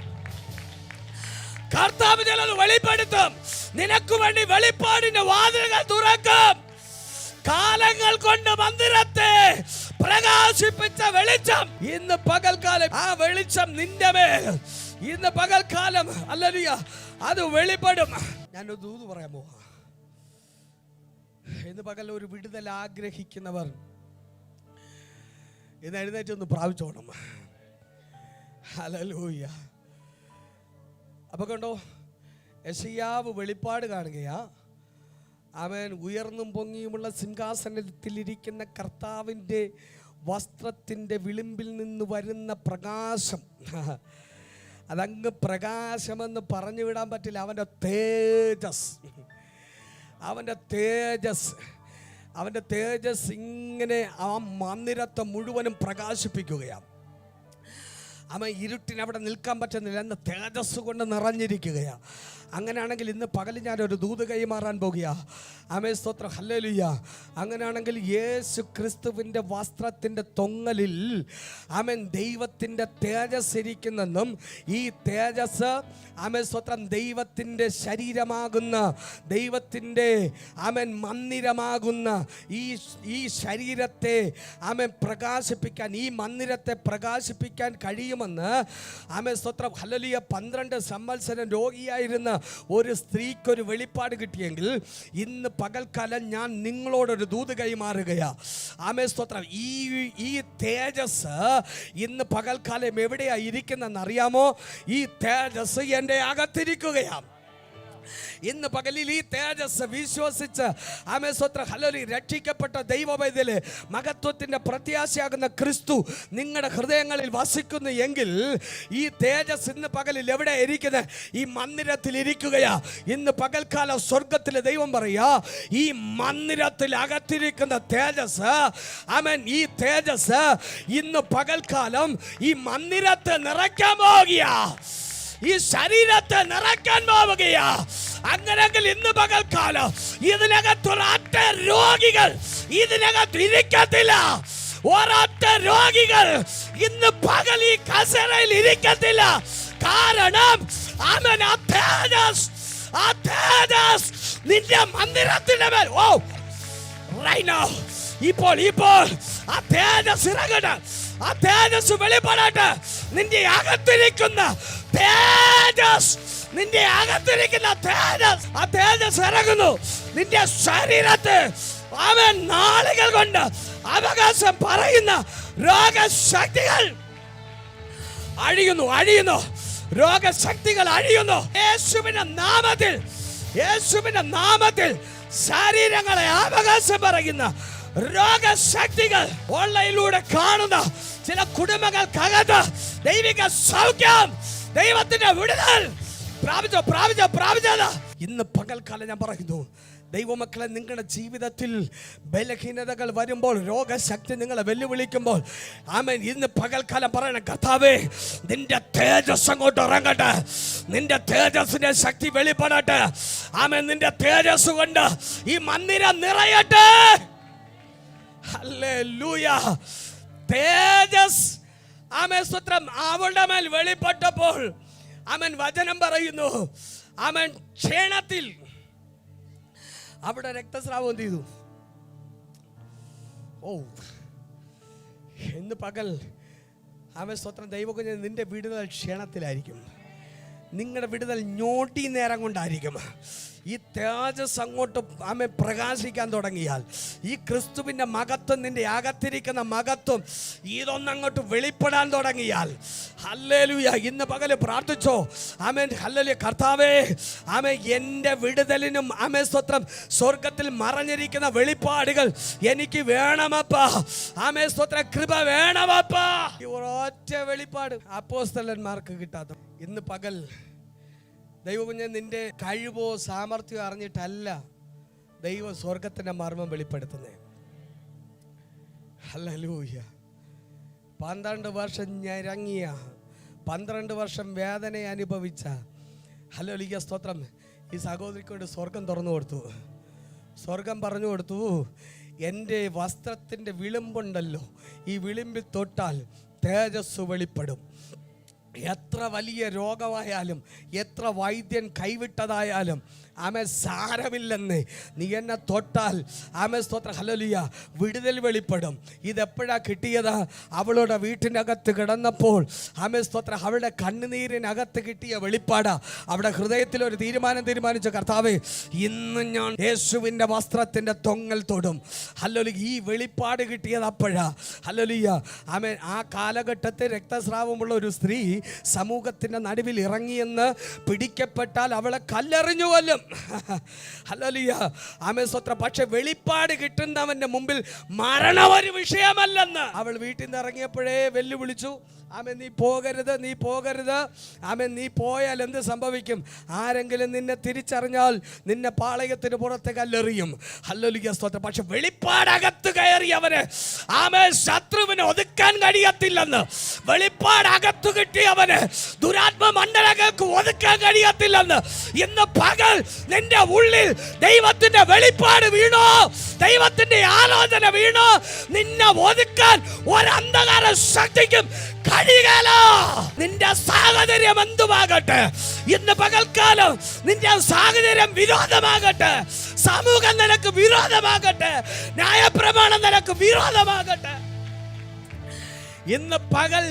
കർത്താവ് ചിലത് വെളിപ്പെടുത്തും. നിനക്ക് വേണ്ടി വെളിപ്പാടിന്റെ വാതിലുകൾ തുറക്കും. കാലങ്ങൾ കൊണ്ട് മന്ദിരത്തെ പ്രകാശിപ്പിച്ച വെളിച്ചം ഇന്ന് പകൽക്കാലം, ആ വെളിച്ചം നിന്റെ മേൽ ഇന്ന് പകൽക്കാലം, ഹല്ലേലൂയ, അത് വെളിപ്പെടും. ഞാനൊരു ദൂത് പറയാൻ പോവാ. ഇന്ന് പകൽ ഒരു വിടുതൽ ആഗ്രഹിക്കുന്നവർ ഇന്ന് എഴുന്നേറ്റ് ഒന്ന് പ്രാപിച്ചോണം. ഹല്ലേലൂയ. അപ്പൊ കണ്ടോ, യെശയ്യാവ് വെളിപ്പാട് കാണുകയാ. അവൻ ഉയർന്നും പൊങ്ങിയുമുള്ള സിംഹാസനത്തിലിരിക്കുന്ന കർത്താവിൻ്റെ വസ്ത്രത്തിൻ്റെ വിളിമ്പിൽ നിന്ന് വരുന്ന പ്രകാശം, അതങ്ങ് പ്രകാശമെന്ന് പറഞ്ഞു വിടാൻ പറ്റില്ല. അവൻ്റെ തേജസ്, അവൻ്റെ തേജസ് ഇങ്ങനെ ആ മന്ദിരത്തെ മുഴുവനും പ്രകാശിപ്പിക്കുകയാണ്. അവൻ ഇരുട്ടിനവിടെ നിൽക്കാൻ പറ്റുന്നില്ല എന്ന തേജസ് കൊണ്ട് നിറഞ്ഞിരിക്കുകയാണ്. അങ്ങനെയാണെങ്കിൽ ഇന്ന് പകൽ ഞാനൊരു ദൂത് കൈമാറാൻ പോകുക. ആമേൻ, സ്തോത്രം, ഹല്ലേലൂയ. അങ്ങനെയാണെങ്കിൽ യേശു ക്രിസ്തുവിൻ്റെ വസ്ത്രത്തിൻ്റെ തൊങ്ങലിൽ, ആമേൻ, ദൈവത്തിൻ്റെ തേജസ് ഇരിക്കുന്നെന്നും ഈ തേജസ്, ആമേൻ, സ്തോത്രം, ദൈവത്തിൻ്റെ ശരീരമാകുന്ന, ദൈവത്തിൻ്റെ, ആമേൻ, മന്ദിരമാകുന്ന ഈ ശരീരത്തെ, ആമേൻ, പ്രകാശിപ്പിക്കാൻ, ഈ മന്ദിരത്തെ പ്രകാശിപ്പിക്കാൻ കഴിയുമെന്ന്, ആമേൻ, സ്തോത്രം, ഹല്ലേലൂയ, 12 സംവത്സരം രോഗിയായിരുന്ന ഒരു സ്ത്രീക്കൊരു വെളിപ്പാട് കിട്ടിയെങ്കിൽ ഇന്ന് പകൽക്കാലം ഞാൻ നിങ്ങളോടൊരു ദൂത് കൈമാറുകയാ. ആമേൻ, സ്തോത്രം. ഈ തേജസ് ഇന്ന് പകൽക്കാലം എവിടെയാ ഇരിക്കുന്നെന്ന് അറിയാമോ? ഈ തേജസ് എൻ്റെ അകത്തിരിക്കുകയാണ്. ഇന്ന് പകലിൽ ഈ തേജസ് വിശ്വസിച്ച്, ആമേൻ, സ്തോത്രം, ഹല്ലേലൂയ, രക്ഷിക്കപ്പെട്ട ദൈവവൈദ്യല്, മഹത്വത്തിൻ്റെ പ്രത്യാശയാകുന്ന ക്രിസ്തു നിങ്ങളുടെ ഹൃദയങ്ങളിൽ വസിക്കുന്നു എങ്കിൽ ഈ തേജസ് ഇന്ന് പകലിൽ എവിടെ ഇരിക്കുന്നത്? ഈ മന്ദിരത്തിൽ ഇരിക്കുകയാ. ഇന്ന് പകൽക്കാലം സ്വർഗത്തിലെ ദൈവം പറയാ, ഈ മന്ദിരത്തിൽ അകത്തിരിക്കുന്ന തേജസ്, ആമേൻ, ഈ തേജസ് ഇന്ന് പകൽക്കാലം ഈ മന്ദിരത്തെ നിറയ്ക്കാൻ പോവുകയാ, ഈ ശരീരത്തെ നിറയ്ക്കാൻ പോവുകയാ. അങ്ങനെങ്കിൽ ഇന്ന് പകൽക്കാലം ഇതിനകത്തൊരൊറ്റ രോഗികൾ ഇതിനകത്ത് ഇരിക്കത്തില്ല. ഒരൊറ്റ രോഗികൾ ഇന്ന് പകൽ ഈ കസേരയിൽ ഇരിക്കത്തില്ല. കാരണം ആമേൻ, ആ തേജസ് നിന്റെ മന്ദിരത്തിന്റെ മേൽ, ഓ right now, ഇപ്പോൾ ആ തേജസ് ഇറങ്ങട്ടെ, ആ തേജസ് വെളിപ്പെടട്ടെ. നിന്റെ അകത്തിരിക്കുന്ന തേജസ്, നിന്റെ അകത്തിരിക്കുന്ന തേജസ്, ആ തേജസ് ഇറങ്ങുന്നു നിന്റെ ശരീരത്തെ. അവൻ നാളുകൾ കൊണ്ട് അവകാശം പറയുന്ന രോഗശക്തികൾ അഴിയുന്നു, രോഗശക്തികൾ അഴിയുന്നു. യേശുവിന്റെ നാമത്തിൽ ശരീരങ്ങളെ അവകാശം പറയുന്ന രോഗശക്തികൾ ഓൺലൈനിലൂടെ കാണുന്ന ചില കുടുംബങ്ങൾക്കകത്ത് ദൈവിക സൗഖ്യം, ദൈവത്തിന്റെ വിടുതൽ പ്രാപിച്ച ഇന്ന് പകൽക്കാലം ഞാൻ പറയുന്നു, ദൈവമക്കളെ, നിങ്ങളുടെ ജീവിതത്തിൽ ബലഹീനതകൾ വരുമ്പോൾ, രോഗശക്തി നിങ്ങളെ വെല്ലുവിളിക്കുമ്പോൾ, ആമേൻ, ഇന്ന് പകൽക്കാലം പറയണം, കർത്താവേ, നിന്റെ തേജസ് അങ്ങോട്ട് ഇറങ്ങട്ടെ, നിന്റെ തേജസ്സിന്റെ ശക്തി വെളിപ്പെടട്ടെ. ആമേൻ, നിന്റെ തേജസ് കൊണ്ട് ഈ മന്ദിരം നിറയട്ടെ. ഹല്ലേലൂയ. തേജസ്, ആമേൻ, സ്തോത്രം, അവളുടെ മേൽ വെളിപ്പെട്ടപ്പോൾ, ആമേൻ, വചനം പറയുന്നു, ആമേൻ, ക്ഷീണത്തിൽ അവിടെ രക്തസ്രാവം എന്ത് ചെയ്തു? ഓ, ഇന്ന് പകൽ, ആമേൻ, സ്തോത്രം, ദൈവകുഞ്ഞ്, നിന്റെ വിടുതൽ ക്ഷീണത്തിലായിരിക്കും. നിങ്ങളുടെ വിടുതൽ ഞോട്ടി നേരം കൊണ്ടായിരിക്കും. ഈ തേജസ് അങ്ങോട്ട് പ്രകാശിക്കാൻ തുടങ്ങിയാൽ, ഈ ക്രിസ്തുവിൻ്റെ മഹത്വം, നിന്റെ അകത്തിരിക്കുന്ന മഹത്വം ഇതൊന്നങ്ങോട്ട് വെളിപ്പെടാൻ തുടങ്ങിയാൽ, ഹല്ലേലൂയ, ഇന്ന് പകല് പ്രാർത്ഥിച്ചോ. ആമേൻ, ഹല്ലേലൂയ. കർത്താവേ, ആമേൻ, എൻ്റെ വിടുതലിനും ആമേൻ സ്തോത്രം, സ്വർഗത്തിൽ മറഞ്ഞിരിക്കുന്ന വെളിപ്പാടുകൾ എനിക്ക് വേണമപ്പാ. ആമേൻ സ്തോത്രം, കൃപ വേണമപ്പാ. ഈ ഒരൊറ്റ വെളിപ്പാട് അപ്പോസ്തലന്മാർക്ക് കിട്ടാത്ത, ഇന്ന് പകൽ ദൈവകുഞ്ഞ്, നിന്റെ കഴിവോ സാമർഥ്യമോ അറിഞ്ഞിട്ടല്ല ദൈവം സ്വർഗത്തിൻ്റെ മർമ്മം വെളിപ്പെടുത്തുന്നത്. ഹല്ലേലൂയ. 12 വർഷം ഞരങ്ങിയ, 12 വർഷം വേദന അനുഭവിച്ച, ഹല്ലേലൂയ സ്തോത്രം, ഈ സഹോദരിക്കൊണ്ട് സ്വർഗം തുറന്നു കൊടുത്തു. സ്വർഗം പറഞ്ഞു കൊടുത്തു, എൻ്റെ വസ്ത്രത്തിൻ്റെ വിളിമ്പുണ്ടല്ലോ, ഈ വിളിമ്പിൽ തൊട്ടാൽ തേജസ് വെളിപ്പെടും. എത്ര വലിയ രോഗമായാലും, എത്ര വൈദ്യൻ കൈവിട്ടതായാലും, ആമേൻ, സാരമില്ലെന്ന്. നീ എന്നെ തൊട്ടാൽ, ആമേൻ സ്തോത്ര, ഹല്ലേലൂയ, വിടുതൽ വെളിപ്പെടും. ഇതെപ്പോഴാ കിട്ടിയത്? അവളുടെ വീട്ടിനകത്ത് കിടന്നപ്പോൾ, ആമേൻ സ്തോത്ര, അവളുടെ കണ്ണുനീരിനകത്ത് കിട്ടിയ വെളിപ്പാടാ. അവിടെ ഹൃദയത്തിൽ ഒരു തീരുമാനിച്ചു, കർത്താവേ, ഇന്ന് ഞാൻ യേശുവിൻ്റെ വസ്ത്രത്തിൻ്റെ തൊങ്ങൽ തൊടും. ഹല്ലേലൂയ. ഈ വെളിപ്പാട് കിട്ടിയത് അപ്പോഴാ. ഹല്ലേലൂയ. ആമേൻ. ആ കാലഘട്ടത്തിൽ രക്തസ്രാവമുള്ള ഒരു സ്ത്രീ സമൂഹത്തിൻ്റെ നടുവിൽ ഇറങ്ങിയെന്ന് പിടിക്കപ്പെട്ടാൽ അവളെ കല്ലെറിഞ്ഞു കൊല്ലും. ഹല്ലേലൂയ. ആമേൻ സ്തോത്രം. പക്ഷെ വെളിപ്പാട് കിട്ടുന്നവന്റെ മുമ്പിൽ മരണം ഒരു വിഷയമല്ലെന്ന് അവൾ വീട്ടിൽ നിന്ന് ഇറങ്ങിയപ്പോഴേ വെല്ലുവിളിച്ചു. ആമേൻ, നീ പോകരുത്, നീ പോകരുത്. ആമേൻ, നീ പോയാൽ എന്ത് സംഭവിക്കും? ആരെങ്കിലും നിന്നെ തിരിച്ചറിഞ്ഞാൽ നിന്നെ പാളയത്തിന് പുറത്ത് കല്ലെറിയും. ഹല്ലേലൂയ സ്തോത്രം. പക്ഷെ വെളിപ്പാടകത്ത് കയറിയവന്, ആമേൻ, ശത്രുവിനെ ഒതുക്കാൻ കഴിയത്തില്ലെന്ന്. വെളിപ്പാടകത്ത് കിട്ടിയവന് ദുരാത്മ മണ്ഡലങ്ങൾക്ക് ഒതുക്കാൻ കഴിയത്തില്ലെന്ന്. ഇന്ന് പകൽ നിന്റെ ഉള്ളിൽ ദൈവത്തിന്റെ വെളിപ്പാട് വീണോ, ദൈവത്തിന്റെ ആലോചന വീണോ, നിന്നെ ഒതുക്കാൻ ഒരന്ധകാര ശക്തിക്കും കഴിയുകയില്ല. നിന്റെ സാഹചര്യം എന്തുമാകട്ടെ, ഇന്ന് പകൽക്കാലം നിന്റെ സാഹചര്യം വിരോധമാകട്ടെ, സമൂഹം നിനക്ക് വിരോധമാകട്ടെ, ന്യായപ്രമാണം നിനക്ക് വിരോധമാകട്ടെ, ഇന്ന് പകൽ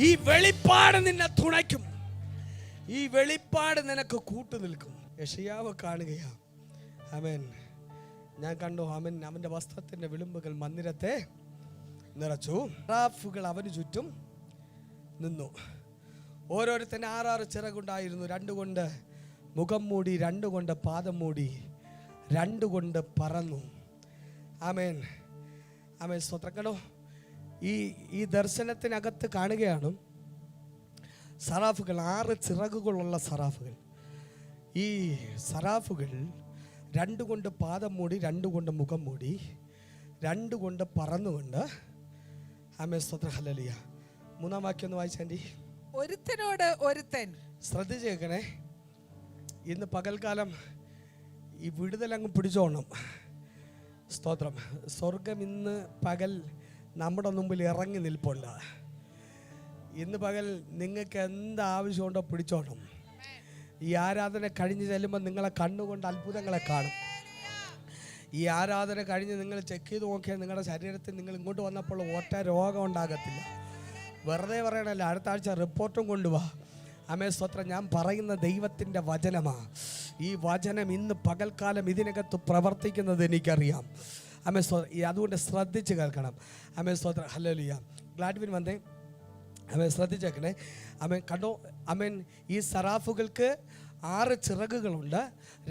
ഈ വെളിപ്പാട് നിന്നെ തുണയ്ക്കും. ഈ വെളിപ്പാട് നിനക്ക് കൂട്ടുനിൽക്കും. യെശയ്യാവ് കാണുകയാ. ആമേൻ. ഞാൻ കണ്ടു. ആമേൻ. അവന്റെ വസ്ത്രത്തിന്റെ വിളിമ്പുകൾ മന്ദിരത്തെ നിറച്ചു. റാഫുകൾ അവന് ചുറ്റും നിന്നു. ഓരോരുത്തന് 6 ചിറകുണ്ടായിരുന്നു. 2 കൊണ്ട് മുഖം മൂടി, 2 കൊണ്ട് പാദം മൂടി, 2 കൊണ്ട് പറന്നു. ആമേൻ. ആമേൻ സ്തോത്രം. കണ്ടോ, ഈ ദർശനത്തിനകത്ത് കാണുകയാണ് സറാഫുകൾ, 6 ചിറകുകളുള്ള സറാഫുകൾ. ഈ സറാഫുകൾ 2 കൊണ്ട് പാദം മൂടി, 2 കൊണ്ട് മുഖം മൂടി, 2 കൊണ്ട് പറന്നുകൊണ്ട്. ആമേൻ സ്തോത്രം. ഹല്ലേലൂയ. 3-ാം വാക്യം ഒന്ന് വായിച്ചാൻഡി. ഒരുത്തനോട് ഒരുത്തൻ. ശ്രദ്ധിച്ചേക്കണേ. ഇന്ന് പകൽക്കാലം ഈ വിടുതലങ്ങ് പിടിച്ചോണം. സ്തോത്രം. സ്വർഗം ഇന്ന് പകൽ നമ്മുടെ മുമ്പിൽ ഇറങ്ങി നിൽപ്പുള്ള. ഇന്ന് പകൽ നിങ്ങൾക്ക് എന്ത് ആവശ്യമുണ്ടോ പിടിച്ചോണം. ഈ ആരാധന കഴിഞ്ഞ് ചെല്ലുമ്പോൾ നിങ്ങളെ കണ്ണുകൊണ്ട് അത്ഭുതങ്ങളെ കാണും. ഈ ആരാധന കഴിഞ്ഞ് നിങ്ങൾ ചെക്ക് ചെയ്ത് നോക്കിയാൽ നിങ്ങളുടെ ശരീരത്തിൽ നിങ്ങൾ ഇങ്ങോട്ട് വന്നപ്പോൾ ഒറ്റ രോഗം ഉണ്ടാകത്തില്ല. വെറുതെ പറയണല്ലോ. അടുത്ത ആഴ്ച റിപ്പോർട്ടും കൊണ്ടുപോവാ. ആമേൻ സ്തോത്രം. ഞാൻ പറയുന്ന ദൈവത്തിൻ്റെ വചനമാണ്. ഈ വചനം ഇന്ന് പകൽക്കാലം ഇതിനകത്ത് പ്രവർത്തിക്കുന്നത് എനിക്കറിയാം. ആമേൻ സ്തോത്രം. അതുകൊണ്ട് ശ്രദ്ധിച്ച് കേൾക്കണം. ആമേൻ സ്തോത്രം. ഹല്ലേലൂയ. ഗ്ലാഡ്വിൻ വന്നേ. ആമേൻ ശ്രദ്ധിച്ചേക്കണേ. ആമേൻ കണ്ടോ. ആമേൻ. ഈ സറാഫുകൾക്ക് 6 ചിറകുകളുണ്ട്.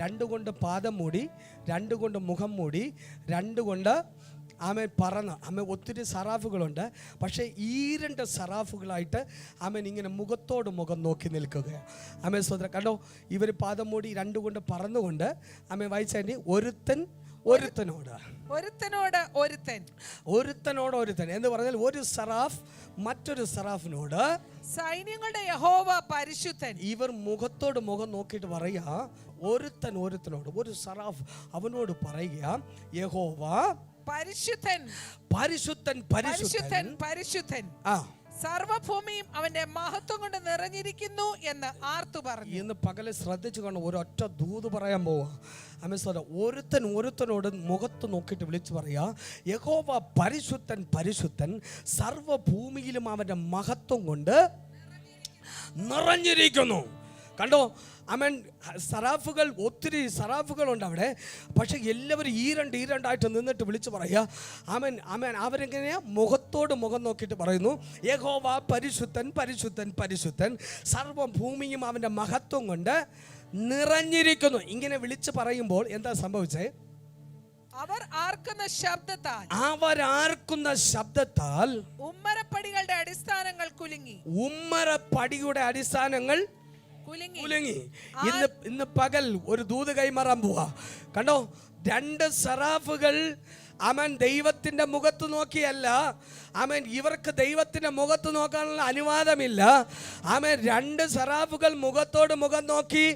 2 കൊണ്ട് പാദം മൂടി, 2 കൊണ്ട് മുഖം മൂടി, 2 കൊണ്ട് ആമേൻ പറന്ന്. ആമേൻ ഒത്തിരി സറാഫുകളുണ്ട്. പക്ഷേ ഈ 2 സറാഫുകളായിട്ട് ആമേൻ ഇങ്ങനെ മുഖത്തോട് മുഖം നോക്കി നിൽക്കുകയാണ്. ആമേൻ സ്തോത്രം. കണ്ടോ, ഇവർ പാദം മൂടി 2 കൊണ്ട് പറന്നുകൊണ്ട്. ആമേൻ വായിച്ചാൽ ഒരുത്തനോട് ഒരുത്തൻ എന്ന് പറഞ്ഞാൽ ഒരു സറാഫ് മറ്റൊരു സറാഫിനോട്, സൈന്യങ്ങളുടെ യഹോവ പരിശുദ്ധൻ. ഇവർ മുഖത്തോട് മുഖം നോക്കിയിട്ട് പറയുക, ഒരുത്തനോട്, ഒരു സറാഫ് അവനോട് പറയുക, യഹോവ പരിശുദ്ധൻ, പരിശുദ്ധൻ, പരിശുദ്ധൻ, പരിശുദ്ധൻ, സർവഭൂമിയും അവന്റെ മഹത്വം കൊണ്ട് നിറഞ്ഞിരിക്കുന്നു എന്ന് ആർത്തു പറഞ്ഞു. ഇന്ന് പകല് ശ്രദ്ധിച്ചു കാണും. ഒരൊറ്റ ദൂത് പറയാൻ പോവാ. ഒരുത്തനോട് മുഖത്ത് നോക്കിയിട്ട് വിളിച്ചു പറയാ, യഹോവ പരിശുദ്ധൻ, പരിശുദ്ധൻ, സർവഭൂമിയിലും അവന്റെ മഹത്വം കൊണ്ട് നിറഞ്ഞിരിക്കുന്നു. കണ്ടോ? ആമേൻ. സറാഫുകൾ, ഒത്തിരി സറാഫുകളുണ്ട് അവിടെ. പക്ഷെ എല്ലാവരും ഈരണ്ടായിട്ട് നിന്നിട്ട് വിളിച്ചു പറയുക, ആമേൻ ആമേൻ. അവരെങ്ങനെയാ? മുഖത്തോട് മുഖം നോക്കിയിട്ട് പറയുന്നു, യഹോവ പരിശുദ്ധൻ പരിശുദ്ധൻ പരിശുദ്ധൻ, സർവ്വ ഭൂമിയും അവൻ്റെ മഹത്വം കൊണ്ട് നിറഞ്ഞിരിക്കുന്നു. ഇങ്ങനെ വിളിച്ചു പറയുമ്പോൾ എന്താ സംഭവിച്ചേ? അവർ ആർക്കുന്ന ശബ്ദത്താൽ ഉമ്മരപ്പടികളുടെ അടിസ്ഥാനങ്ങൾ കുലുങ്ങി. ഉമ്മരപ്പടിയുടെ അടിസ്ഥാനങ്ങൾ കുലുങ്ങി. ഇന്ന് പകൽ ഒരു ദൂത് കൈമാറാൻ പോവാ. കണ്ടോ? 2 സറാഫുകൾ ആമേൻ ദൈവത്തിന്റെ മുഖത്ത് നോക്കിയല്ല. ആമേൻ, ഇവർക്ക് ദൈവത്തിന്റെ മുഖത്ത് നോക്കാനുള്ള അനുവാദമില്ല. ആമേൻ, 2 സറാഫുകൾ മുഖത്തോട് മുഖം നോക്കി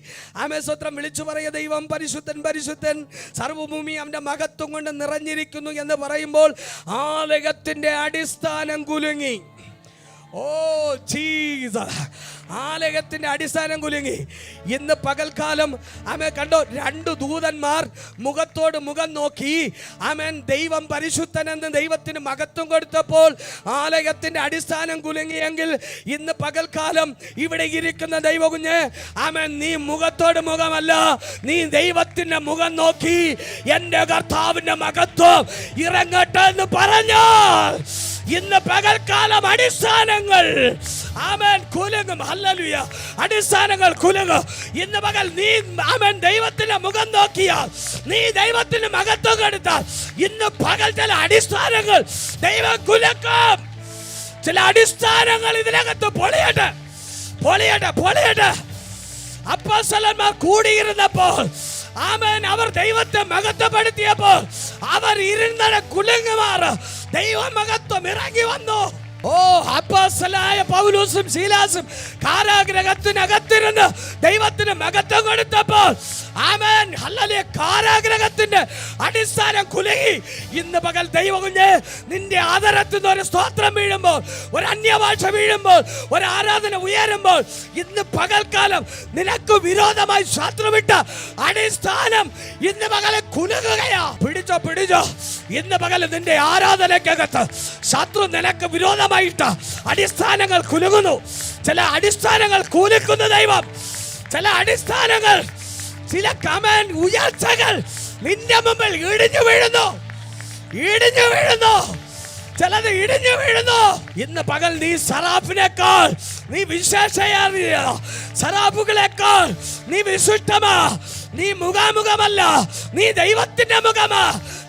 ആമേൻ സ്തോത്രം വിളിച്ചു പറയുക, ദൈവം പരിശുദ്ധൻ പരിശുദ്ധൻ, സർവ്വഭൂമി അവന്റെ മഹത്വം കൊണ്ട് നിറഞ്ഞിരിക്കുന്നു എന്ന് പറയുമ്പോൾ ആലയത്തിന്റെ അടിസ്ഥാനം കുലുങ്ങി. ഓ ജീസസ്, ആലയത്തിന്റെ അടിസ്ഥാനം കുലുങ്ങി. ഇന്ന് പകൽക്കാലം ആമേൻ കണ്ടോ? 2 ദൂതന്മാർ മുഖത്തോട് മുഖം നോക്കി ആമേൻ ദൈവം പരിശുദ്ധനെന്ന് ദൈവത്തിന് മഹത്വം കൊടുത്തപ്പോൾ ആലയത്തിന്റെ അടിസ്ഥാനം കുലുങ്ങിയെങ്കിൽ ഇന്ന് പകൽക്കാലം ഇവിടെ ഇരിക്കുന്ന ദൈവകുഞ്ഞ് ആമേൻ, നീ മുഖത്തോട് മുഖമല്ല, നീ ദൈവത്തിന്റെ മുഖം നോക്കി എൻ്റെ കർത്താവിന്റെ മഹത്വം ഇറങ്ങട്ടെ എന്ന് പറഞ്ഞാൽ ഇന്ന് പകൽക്കാലം അടിസ്ഥാനങ്ങൾ ആമേൻ കുലുങ്ങും. ഹല്ലേലൂയ. അടിസ്ഥാനങ്ങൾ കുലുങ്ങും. ഇന്ന് പകൽ നീ ആമേൻ ദൈവത്തിന്റെ മുഖം നോക്കിയാൽ, നീ ദൈവത്തിന്റെ മഹത്വം കൊടുത്താൽ ഇന്ന് പകൽ ചില അടിസ്ഥാനങ്ങൾ ദൈവം കുലുക്കും. ചില അടിസ്ഥാനങ്ങൾ ഇതിനകത്ത് പൊളിയട്ടെ പൊളിയട്ടെ പൊളിയട്ടെ. അപ്പോസ്തലന്മാർ കൂടിയിരുന്നപ്പോൾ ആമേൻ അവർ ദൈവത്തെ മഹത്വപ്പെടുത്തിയപ്പോൾ അവർ ഇരുന്നട കുലുങ്ങുമാർ ദൈവ മഹത്വം ഇറങ്ങി വന്നു. ഓ, അപ്പോസ്തലനായ പൗലോസും ശീലാസും കാരാഗ്രഹത്തിനകത്തിരുന്ന് ദൈവത്തിന് മഹത്വം കൊടുത്തപ്പോൾ ആമേൻ ഹല്ലേലൂയ, കാരാഗ്രഹത്തിന്റെ അടിസ്ഥാനം കുലുങ്ങി. ഇന്ന് പകൽ ദൈവകുഞ്ഞ് നിന്റെ ആദരത്തിൽ നിന്ന് ഒരു സ്തോത്രം വീഴുമ്പോൾ, ഒരു അന്യഭാഷ വീഴുമ്പോൾ, ഒരു ആരാധന ഉയരുമ്പോൾ ഇന്ന് പകൽക്കാലം നിനക്ക് വിരോധമായി ശത്രുവിട്ട അടിസ്ഥാനം ഇന്ന് പകലെ കുലുങ്ങുകയാ. പിടിച്ചോ പിടിച്ചോ. ഇന്ന് പകൽ നിന്റെ ആരാധനക്കകത്ത് ശത്രു നിനക്ക് വിരോധമായിട്ട് അടിസ്ഥാനങ്ങൾ കുലുങ്ങുന്നു. ചില അടിസ്ഥാനങ്ങൾ കുലുക്കുന്ന ദൈവം, ചില അടിസ്ഥാനങ്ങൾ, ചില കമൻ ഉയർച്ചകൾ നിന്റെ മുമ്പിൽ ഇടിഞ്ഞു വീഴുന്നു, ഇടിഞ്ഞു വീഴുന്നു. ചിലത് ഇടിഞ്ഞു വീഴുന്നു. ഇന്ന് പകൽ നീ സറാഫിനേക്കാൾ നീ വിശേഷയേറിയ, സറാഫുകളെക്കാൾ നീ വിശിഷ്ടമാ. നീ മുഖാമുഖമല്ല, നീ ദൈവത്തിന്റെ മുഖമാ.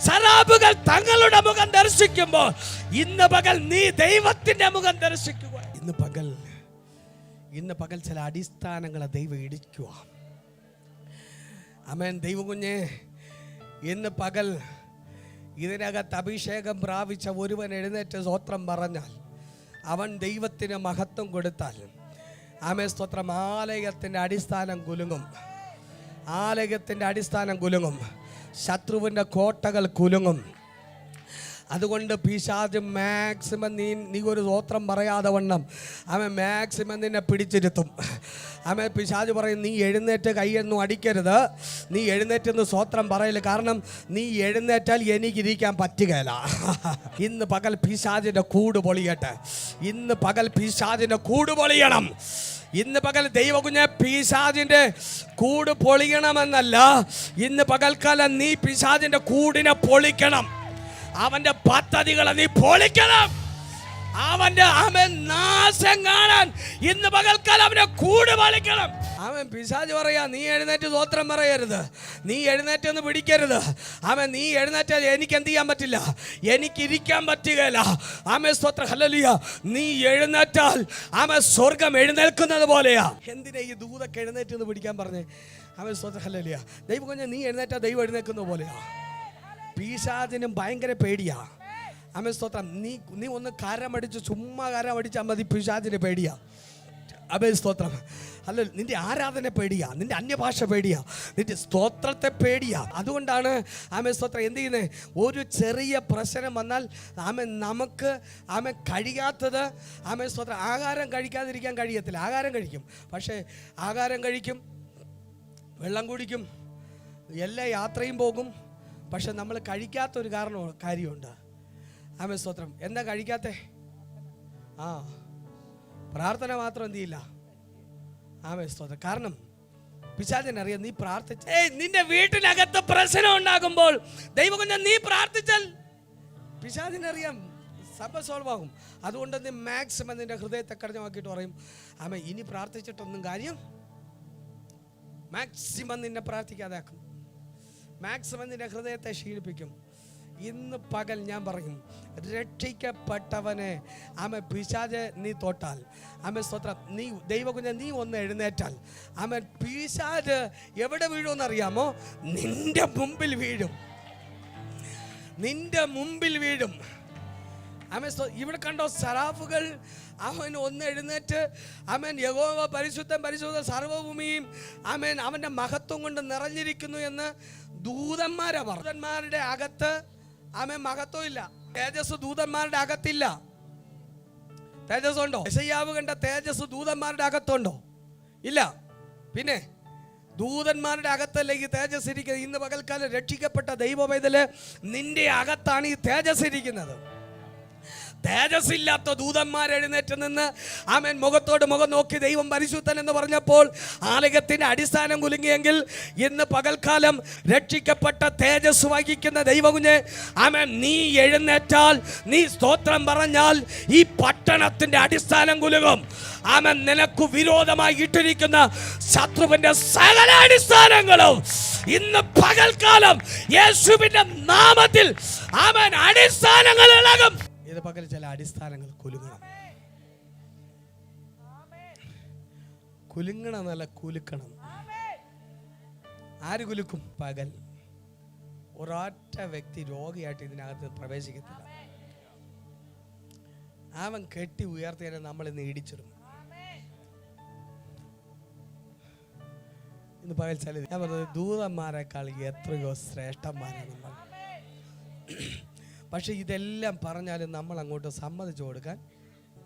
സറാഫുകൾ തങ്ങളുടെ മുഖം ദർശിക്കുമ്പോൾ ഇന്ന് പകൽ നീ ദൈവത്തിന്റെ മുഖം ദർശിക്കുക. ഇന്ന് പകൽ ചില അടിസ്ഥാനങ്ങളെ ദൈവം ഇടിക്കുക. ആമേൻ. ദൈവകുഞ്ഞേ, ഇന്ന് പകൽ ഇതിനകത്ത് അഭിഷേകം പ്രാപിച്ച ഒരുവൻ എഴുന്നേറ്റ് സ്തോത്രം പറഞ്ഞാൽ, അവൻ ദൈവത്തിന് മഹത്വം കൊടുത്താൽ ആമേൻ സ്തോത്രം, ആലയത്തിൻ്റെ അടിസ്ഥാനം കുലുങ്ങും. ആലയത്തിൻ്റെ അടിസ്ഥാനം കുലുങ്ങും. ശത്രുവിൻ്റെ കോട്ടകൾ കുലുങ്ങും. അതുകൊണ്ട് പിശാച് മാക്സിമം നീ ഒരു സ്തോത്രം പറയാതെ വണ്ണം അവൻ മാക്സിമം നിന്നെ പിടിച്ചിരുത്തും. അവൻ പിശാച് പറയും, നീ എഴുന്നേറ്റ് കൈയൊന്നും അടിക്കരുത്, നീ എഴുന്നേറ്റെന്ന് സ്തോത്രം പറയില്ല, കാരണം നീ എഴുന്നേറ്റാൽ എനിക്കിരിക്കാൻ പറ്റുകയില്ല. ഇന്ന് പകൽ പിശാചിൻ്റെ കൂട് പൊളിയട്ടെ. ഇന്ന് പകൽ പിശാചിൻ്റെ കൂട് പൊളിയണം. ഇന്ന് പകൽ ദൈവകുഞ്ഞെ പിശാചിന്റെ കൂട് പൊളിയണമെന്നല്ല, ഇന്ന് പകൽക്കാലം നീ പിശാചിന്റെ കൂടിനെ പൊളിക്കണം. അവന്റെ പദ്ധതികളെ നീ പൊളിക്കണം. അവന്റെ നാശം കാണാൻ ഇന്ന് പകൽക്കാലം അവന്റെ കൂട് പൊളിക്കണം. അവൻ പിശാച് പറയാ, നീ എഴുന്നേറ്റ് സ്തോത്രം പറയരുത്, നീ എഴുന്നേറ്റൊന്ന് പിടിക്കരുത്. നീ എഴുന്നേറ്റാൽ എനിക്ക് എന്ത് ചെയ്യാൻ പറ്റില്ല, എനിക്കിരിക്കാൻ പറ്റുകയില്ല. സ്തോത്രം ഹല്ലേലൂയ. നീ എഴുന്നേറ്റാൽ സ്വർഗം എഴുന്നേൽക്കുന്നത് പോലെയാ. എന്തിനാ ഈ ദൂതൊക്കെ എഴുന്നേറ്റ് പിടിക്കാൻ പറഞ്ഞേ? സ്തോത്രം ഹല്ലേലൂയ. ദൈവം കുഞ്ഞെ, നീ എഴുന്നേറ്റാൽ ദൈവം എഴുന്നേൽക്കുന്നത് പോലെയാ. പിശാചിനും ഭയങ്കര പേടിയാ. സ്തോത്രം. നീ ഒന്ന് കാരമടിച്ച് ചുമ്മാ കാരമടിച്ചാൽ മതി, പിശാചിന് പേടിയാ. സ്തോത്രം. അല്ല, നിന്റെ ആരാധന പേടിയാ, നിന്റെ അന്യഭാഷ പേടിയാ, നിന്റെ സ്തോത്രത്തെ പേടിയാ. അതുകൊണ്ടാണ് സ്തോത്രം എന്ത് ചെയ്യുന്നത്? ഒരു ചെറിയ പ്രശ്നം വന്നാൽ നമുക്ക് കഴിയാത്തത് സ്തോത്രം. ആഹാരം കഴിക്കാതിരിക്കാൻ കഴിയത്തില്ല. ആഹാരം കഴിക്കും, പക്ഷേ ആഹാരം കഴിക്കും, വെള്ളം കുടിക്കും, എല്ലാ യാത്രയും പോകും. പക്ഷെ നമ്മൾ കഴിക്കാത്തൊരു കാര്യമുണ്ട്. സ്തോത്രം. എന്താ കഴിക്കാത്തേ? പ്രാർത്ഥന മാത്രം എന്ത് ചെയ്യില്ല. ആമേൻ സ്തോത്രം. കാരണം പിശാചിനറിയാം നീ പ്രാർത്ഥിച്ച നിന്റെ വീട്ടിനകത്ത് പ്രശ്നം ഉണ്ടാകുമ്പോൾ ദൈവകുഞ്ഞ നീ പ്രാർത്ഥിച്ചാൽ പിശാചിനറിയാം സഭ സോൾവ് ആകും. അതുകൊണ്ട് നീ മാക്സിമം നിന്റെ ഹൃദയത്തെ കടഞ്ഞമാക്കിയിട്ട് പറയും ആമേ ഇനി പ്രാർത്ഥിച്ചിട്ടൊന്നും കാര്യം, മാക്സിമം നിന്നെ പ്രാർത്ഥിക്കാതെ ആക്കും, മാക്സിമം നിന്റെ ഹൃദയത്തെ ക്ഷീണിപ്പിക്കും. ഇന്ന് പകൽ ഞാൻ പറയും, രക്ഷിക്കപ്പെട്ടവനെ ആമേ പിശാച് നീ തൊട്ടാൽ, ആമേ സ്തോത്രം, നീ ദൈവകുഞ്ഞ നീ ഒന്ന് എഴുന്നേറ്റാൽ ആമേ പിശാച് എവിടെ വീഴുമെന്നറിയാമോ? നിന്റെ മുമ്പിൽ വീഴും, നിന്റെ മുമ്പിൽ വീഴും. ആമേൻ. ഇവിടെ കണ്ടോ സറാഫുകൾ അവൻ ഒന്ന് എഴുന്നേറ്റ് ആമേൻ യഹോവ പരിശുദ്ധൻ പരിശുദ്ധ സർവ്വഭൂമിയും ആമേൻ അവൻ്റെ മഹത്വം കൊണ്ട് നിറഞ്ഞിരിക്കുന്നു എന്ന് ദൂതന്മാരാ പറഞ്ഞു. ദൂതന്മാരുടെ അകത്ത് ആമേൻ മഹത്വം ഇല്ല, തേജസ് ദൂതന്മാരുടെ അകത്തില്ല. തേജസ് ഉണ്ടോ? യെശയ്യാവ് കണ്ട തേജസ് ദൂതന്മാരുടെ അകത്തുണ്ടോ? ഇല്ല. പിന്നെ ദൂതന്മാരുടെ അകത്തല്ലേ ഈ തേജസ് ഇരിക്കുന്നത്. ഇന്ന് പകൽക്കാലം രക്ഷിക്കപ്പെട്ട ദൈവ പൈതല് നിന്റെ അകത്താണ് ഈ തേജസ് ഇരിക്കുന്നത്. തേജസ്സില്ലാത്ത ദൂതന്മാർ എഴുന്നേറ്റ് നിന്ന് ആമേൻ മുഖത്തോട് മുഖം നോക്കി ദൈവം പരിശുദ്ധൻ എന്ന് പറഞ്ഞപ്പോൾ ആലയത്തിന്റെ അടിസ്ഥാനം കുലുങ്ങിയെങ്കിൽ ഇന്ന് പകൽക്കാലം രക്ഷിക്കപ്പെട്ട തേജസ് വഹിക്കുന്ന ദൈവകുഞ്ഞെ ആമേൻ നീ എഴുന്നേറ്റാൽ, നീ സ്തോത്രം പറഞ്ഞാൽ ഈ പട്ടണത്തിന്റെ അടിസ്ഥാനം കുലുങ്ങും. ആമേൻ നിനക്ക് വിരോധമായി ഇട്ടിരിക്കുന്ന ശത്രുവിന്റെ സകല അടിസ്ഥാനങ്ങളും ഇന്ന് പകൽക്കാലം യേശുവിന്റെ നാമത്തിൽ ആമേൻ അടിസ്ഥാനങ്ങൾ ഇളകും. ഇത് പകൽ ചില അടിസ്ഥാനങ്ങൾ കുലുങ്ങണം. കുലുങ്ങണമെന്നല്ല, കുലുക്കണം. ആര് കുലുക്കും? പകൽ ഒരൊറ്റ വ്യക്തി രോഗിയായിട്ട് ഇതിനകത്ത് പ്രവേശിക്കത്തില്ല. അവൻ കെട്ടി ഉയർത്തിയതിനെ നമ്മൾ ഇന്ന് ഇടിച്ചിടും. ഇന്ന് പകൽ ചില ഞാൻ പറഞ്ഞത് ദൂതന്മാരെക്കാൾ എത്രയോ ശ്രേഷ്ഠന്മാരാണ് നമ്മൾ. പക്ഷെ ഇതെല്ലാം പറഞ്ഞാലും നമ്മൾ അങ്ങോട്ട് സമ്മതിച്ചു കൊടുക്കാൻ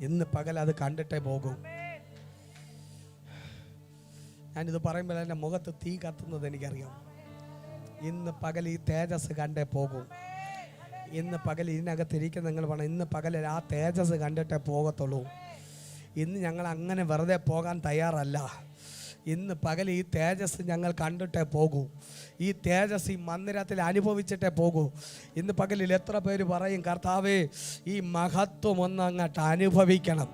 ഇന്ന് പകൽ അത് കണ്ടിട്ടേ പോകും. ഞാനിത് പറയുമ്പോൾ എൻ്റെ മുഖത്ത് തീ കത്തുന്നത് എനിക്കറിയാം. ഇന്ന് പകൽ ഈ തേജസ് കണ്ടേ പോകും. ഇന്ന് പകൽ ഇതിനകത്തിരിക്കുന്ന നിങ്ങൾ പറഞ്ഞു ഇന്ന് പകൽ ആ തേജസ് കണ്ടിട്ടേ പോകത്തുള്ളൂ. ഇന്ന് ഞങ്ങൾ അങ്ങനെ വെറുതെ പോകാൻ തയ്യാറല്ല. ഇന്ന് പകൽ ഈ തേജസ് ഞങ്ങൾ കണ്ടിട്ടേ പോകൂ. ഈ തേജസ് ഈ മന്ദിരത്തിൽ അനുഭവിച്ചിട്ടേ പോകൂ. ഇന്ന് പകലിൽ എത്ര പേര് പറയും കർത്താവേ ഈ മഹത്വം ഒന്ന് അങ്ങോട്ട് അനുഭവിക്കണം,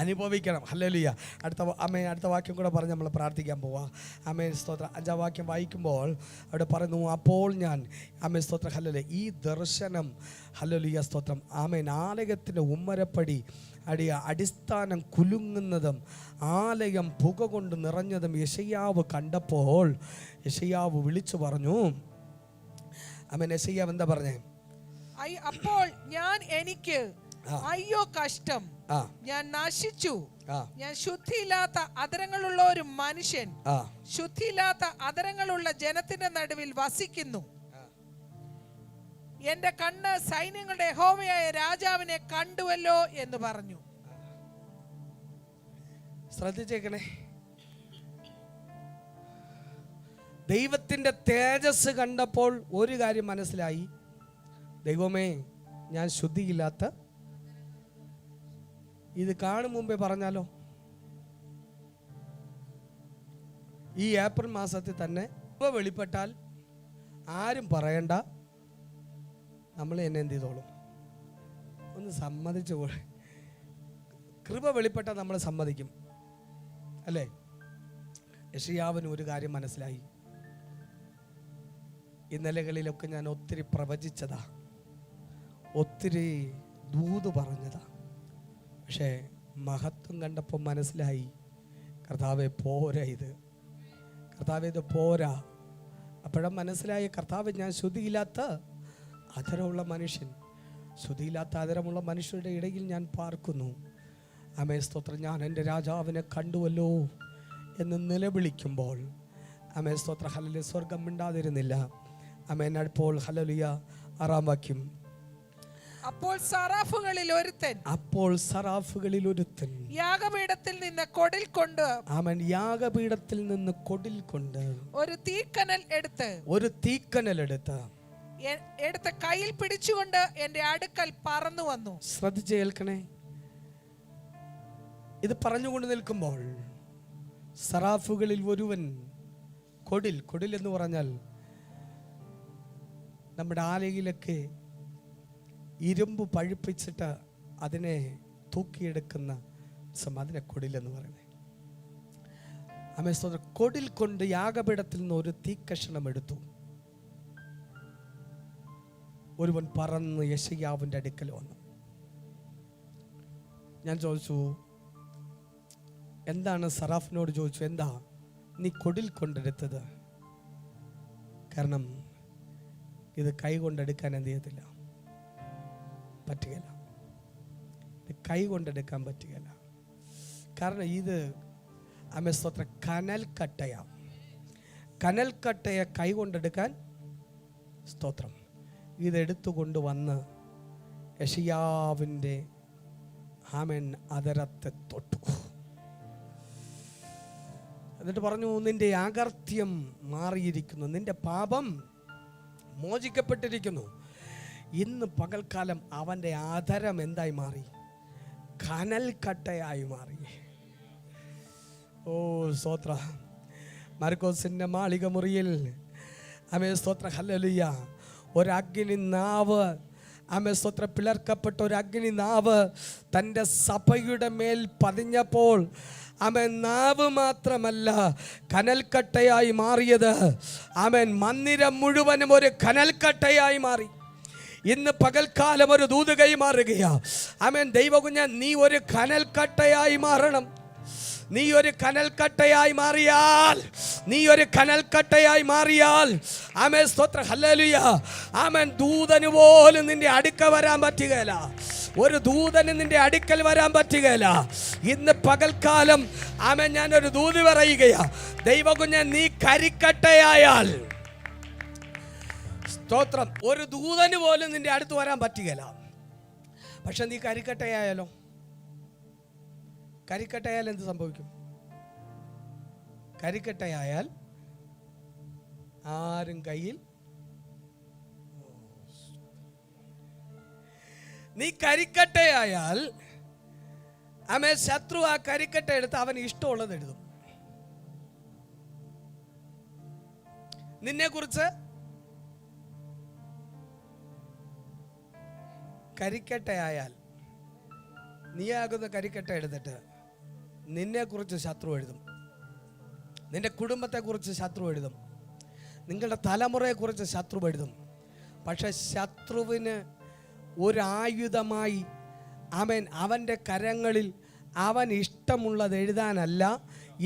അനുഭവിക്കണം. ഹല്ലേലൂയ. അടുത്ത വാക്യം കൂടെ പറഞ്ഞ് നമ്മൾ പ്രാർത്ഥിക്കാൻ പോവാം. ആമേൻ സ്തോത്രം. 5-ാം വാക്യം വായിക്കുമ്പോൾ അവിടെ പറയുന്നു, അപ്പോൾ ഞാൻ ആമേൻ സ്തോത്രം ഹല്ലേലൂയ ഈ ദർശനം ഹല്ലേലൂയ സ്തോത്രം ആമേൻ ആലയത്തിൻ്റെ ഉമ്മരപ്പടി അടിസ്ഥാനം കുലുങ്ങുന്നതും ആലയം പുക കൊണ്ട് നിറഞ്ഞതും യെശയ്യാവ് കണ്ടപ്പോൾ യെശയ്യാവ് വിളിച്ചു പറഞ്ഞു. ആമേൻ. യെശയ്യാവ് എന്താ പറഞ്ഞേ? അപ്പോൾ ഞാൻ എനിക്ക് അയ്യോ കഷ്ടം, ഞാൻ നശിച്ചു, ഞാൻ ശുദ്ധിയില്ലാത്ത അധരങ്ങളുള്ള ഒരു മനുഷ്യൻ, ശുദ്ധിയില്ലാത്ത അധരങ്ങളുള്ള ജനത്തിന്റെ നടുവിൽ വസിക്കുന്നു. എന്റെ കണ്ണ് സൈന്യങ്ങളുടെ യഹോവയായ രാജാവിനെ കണ്ടുവല്ലോ എന്ന് പറഞ്ഞു. ശ്രദ്ധിച്ചേക്കണേ, ദൈവത്തിന്റെ തേജസ് കണ്ടപ്പോൾ ഒരു കാര്യം മനസ്സിലായി, ദൈവമേ ഞാൻ ശുദ്ധിയില്ലാത്ത. ഇത് കാണും മുമ്പേ പറഞ്ഞാലോ, ഈ ഏപ്രിൽ മാസത്തിൽ തന്നെ വെളിപ്പെട്ടാൽ ആരും പറയണ്ട, നമ്മൾ എന്നെ എന്ത് ചെയ്തോളും. ഒന്ന് സമ്മതിച്ചു പോലെ കൃപ വെളിപ്പെട്ടാൽ നമ്മൾ സമ്മതിക്കും അല്ലേ? യെശയ്യാവിന് ഒരു കാര്യം മനസ്സിലായി. ഇന്നലകളിലൊക്കെ ഞാൻ ഒത്തിരി പ്രവചിച്ചതാ, ഒത്തിരി ദൂത് പറഞ്ഞതാ. പക്ഷേ മഹത്വം കണ്ടപ്പോൾ മനസ്സിലായി, കർത്താവെ പോരാ ഇത്, കർത്താവെ ഇത് പോരാ. അപ്പോഴും മനസ്സിലായി, കർത്താവ് ഞാൻ ശുദ്ധിയില്ലാത്ത അധരമുള്ള മനുഷ്യൻ, ശുദ്ധിയില്ലാത്ത അധരമുള്ള മനുഷ്യരുടെ ഇടയിൽ ഞാൻ പാർക്കുന്നു. ആമേൻ സ്തോത്രം. ഞാൻ എൻ്റെ രാജാവിനെ കണ്ടുവല്ലോ എന്ന് നിലവിളിക്കുമ്പോൾ ആമേൻ സ്തോത്രം ഹല്ലേലൂയ സ്വർഗം മിണ്ടാതിരുന്നില്ല. ആമേൻ. അപ്പോൾ ഹല്ലേലൂയ 6-ാം വാക്യം, അപ്പോൾ സറാഫുകളിൽ ഒരുത്തൻ യാഗപീഠത്തിൽ നിന്ന് കൊടിൽ കൊണ്ട് ആമേൻ യാഗപീഠത്തിൽ നിന്ന് കൊടിൽ കൊണ്ട് ഒരു തീക്കനൽ എടുത്ത് കയ്യിൽ പിടിച്ചുകൊണ്ട് എന്റെ അടുക്കൽ പറന്നു വന്നു. ശ്രദ്ധിച്ച് കേൾക്കണേ. ഇത് പറഞ്ഞുകൊണ്ട് നിൽക്കുമ്പോൾ സറാഫുകളിൽ ഒരുവൻ കൊടിൽ എന്ന് പറഞ്ഞാൽ നമ്മുടെ ആലയിലൊക്കെ ഇരുമ്പ് പഴുപ്പിച്ചിട്ട് അതിനെ തൂക്കിയെടുക്കുന്ന അതിനെ കൊടിലെന്ന് പറയുന്നത്. കൊടിൽ കൊണ്ട് യാഗപീഠത്തിൽ നിന്ന് ഒരു തീക്കഷണം എടുത്തു. ഒരുവൻ പറന്ന് യെശയ്യാവിൻ്റെ അടുക്കൽ വന്നു. ഞാൻ ചോദിച്ചു, എന്താണ്? സറാഫിനോട് ചോദിച്ചു, എന്താ നീ കൊടിൽ കൊണ്ടെടുത്തത്? കാരണം ഇത് കൈ കൊണ്ടെടുക്കാൻ എന്ത് ചെയ്യത്തില്ല, പറ്റുകയില്ല. കൈ കൊണ്ടെടുക്കാൻ പറ്റുകയില്ല. കാരണം ഇത് സ്തോത്ര കനൽക്കട്ടയെ കൈ കൊണ്ടെടുക്കാൻ സ്തോത്രം ഇതെടുത്തുകൊണ്ട് വന്ന് യെശയ്യാവിൻ്റെ അതരത്തെ തൊട്ടു. എന്നിട്ട് പറഞ്ഞു, നിന്റെ അകൃത്യം മാറിയിരിക്കുന്നു, നിന്റെ പാപം മോചിക്കപ്പെട്ടിരിക്കുന്നു. ഇന്ന് പകൽക്കാലം അവൻ്റെ ആദരം എന്തായി മാറി? കനൽക്കട്ടയായി മാറി. ഓ സ്തോത്ര. മർക്കോസിൻ്റെ മാളിക മുറിയിൽ സ്തോത്ര ഹല്ലേലൂയ ഒരു അഗ്നി നാവ് സ്തോത്ര പിളർക്കപ്പെട്ട ഒരു അഗ്നി നാവ് തൻ്റെ സഭയുടെ മേൽ പതിഞ്ഞപ്പോൾ നാവ് മാത്രമല്ല കനൽക്കട്ടയായി മാറിയത്. മന്ദിരം മുഴുവനും ഒരു കനൽക്കട്ടയായി മാറി. ഇന്ന് പകൽക്കാലം ഒരു ദൂത് കൈമാറുകയാ. ദൈവകുഞ്ഞ, നീ ഒരു കനൽക്കട്ടയായി മാറണം. നീ ഒരു കനൽക്കട്ടയായി മാറിയാൽ സ്തോത്ര ഹല്ലേലൂയ ദൂതന് പോലും നിന്റെ അടുക്ക വരാൻ പറ്റുകയില്ല. ഒരു ദൂതന് നിന്റെ അടുക്കൽ വരാൻ പറ്റുകയില്ല. ഇന്ന് പകൽക്കാലം ഞാനൊരു ദൂത് പറയുകയാ. ദൈവകുഞ്ഞൻ, നീ കരിക്കട്ടയായാൽ സ്തോത്രം ഒരു ദൂതന് പോലും നിന്റെ അടുത്ത് വരാൻ പറ്റുകയില്ല. പക്ഷെ നീ കരിക്കട്ടയായാലോ? കരിക്കട്ടയാൽ എന്ത് സംഭവിക്കും? കരിക്കട്ടയായാൽ ആരും കയ്യിൽ നീ കരിക്കട്ടയായാൽ ശത്രു ആ കരിക്കട്ട എടുത്ത് അവന് ഇഷ്ടമുള്ളത് എഴുതും. നിന്നെ കുറിച്ച് കരിക്കട്ടയായാൽ നീയാകുന്ന കരിക്കട്ട എടുത്തിട്ട് നിന്നെ കുറിച്ച് ശത്രു എഴുതും, നിന്റെ കുടുംബത്തെക്കുറിച്ച് ശത്രു എഴുതും, നിങ്ങളുടെ തലമുറയെക്കുറിച്ച് ശത്രു എഴുതും. പക്ഷെ ശത്രുവിന് ഒരു ആയുധമായി അവൻ്റെ കരങ്ങളിൽ അവൻ ഇഷ്ടമുള്ളത് എഴുതാനല്ല.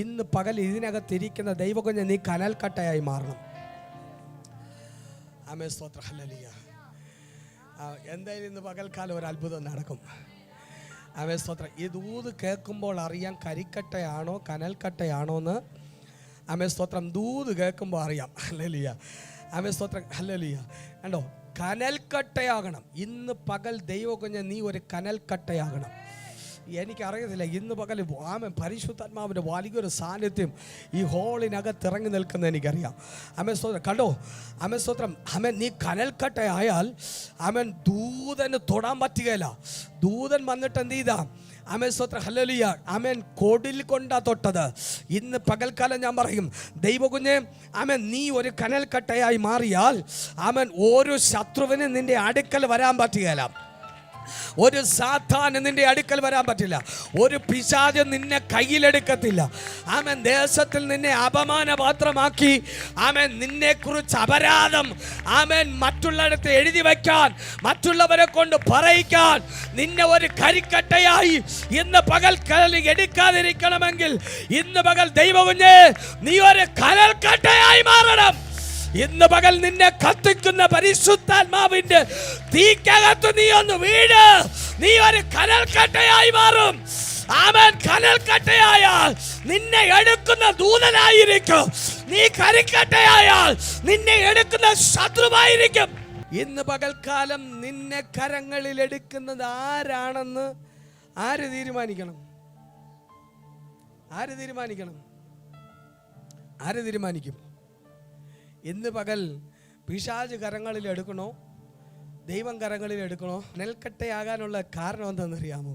ഇന്ന് പകൽ ഇതിനകത്തിരിക്കുന്ന ദൈവകുഞ്ഞ് നീ കനൽക്കട്ടയായി മാറണം. സ്തോത്ര ഹല്ലേലൂയ. എന്തായാലും ഇന്ന് പകൽക്കാലം ഒരു അത്ഭുതം നടക്കും. സ്തോത്രം. ഈ ദൂത് കേൾക്കുമ്പോൾ അറിയാം കരിക്കട്ടയാണോ കനൽക്കട്ടയാണോ എന്ന്. സ്തോത്രം. ദൂത് കേൾക്കുമ്പോൾ അറിയാം. ഹല്ലേലൂയ. സ്തോത്രം. ഹല്ലേലൂയ. കണ്ടോ, കനൽക്കട്ടയാകണം. ഇന്ന് പകൽ ദൈവകുഞ്ഞ് നീ ഒരു കനൽക്കട്ടയാകണം. എനിക്കറിയത്തില്ല, ഇന്ന് പകൽ പരിശുദ്ധാത്മാവിൻ്റെ വലിയൊരു സാന്നിധ്യം ഈ ഹോളിനകത്ത് ഇറങ്ങി നിൽക്കുന്നത് എനിക്കറിയാം. സ്തോത്രം. കണ്ടോ, സ്തോത്രം. നീ കനൽക്കട്ടയായാൽ ദൂതന് തൊടാൻ പറ്റുകയില്ല. ദൂതൻ വന്നിട്ട് എന്ത് ചെയ്താ? സ്തോത്രം. ഹല്ലേലൂയ. കൊടിൽ കൊണ്ടാ തൊട്ടത്. ഇന്ന് പകൽക്കാലം ഞാൻ പറയും, ദൈവകുഞ്ഞെ നീ ഒരു കനൽക്കട്ടയായി മാറിയാൽ ഒരു ശത്രുവിന് നിന്റെ അടുക്കൽ വരാൻ പറ്റുകയില്ല. ഒരു സാത്താന് നിന്റെ അടുക്കൽ വരാൻ പറ്റില്ല. ഒരു പിശാച് നിന്നെ കയ്യിലെടുക്കത്തില്ല. ദേശത്തിൽ നിന്നെ അപമാനപാത്രമാക്കി നിന്നെ കുറിച്ച് അപരാധം മറ്റുള്ളിടത്ത് എഴുതി വയ്ക്കാൻ, മറ്റുള്ളവരെ കൊണ്ട് പറയിക്കാൻ നിന്നെ ഒരു കരിക്കട്ടയായി ഇന്ന് പകൽ എടുക്കാതിരിക്കണമെങ്കിൽ ഇന്ന് പകൽ ദൈവകുഞ്ഞേ നീ ഒരു കനൽക്കട്ടയായി മാറണം. ഇന്ന് പകൽ നിന്നെ കത്തിക്കുന്ന പരിശുദ്ധാത്മാവിന്റെ തീക്കകത്ത് നീ ഒന്ന് വീട്. നീ ഒരു കനൽക്കട്ടയായി മാറും. കനൽക്കട്ടയായാൽ നിന്നെ എടുക്കുന്ന ദൂതനായിരിക്കും. നീ കരിക്കട്ടയായാൽ നിന്നെ എടുക്കുന്ന ശത്രുവായിരിക്കും. ഇന്ന് പകൽക്കാലം നിന്നെ കരങ്ങളിൽ എടുക്കുന്നത് ആരാണെന്ന് ആര് തീരുമാനിക്കണം? ആര് തീരുമാനിക്കും? ഇന്ന് പകൽ പിശാച് കരങ്ങളിൽ എടുക്കണോ, ദൈവം കരങ്ങളിൽ എടുക്കണോ? നെൽക്കട്ടയാകാനുള്ള കാരണം എന്താണെന്നറിയാമോ?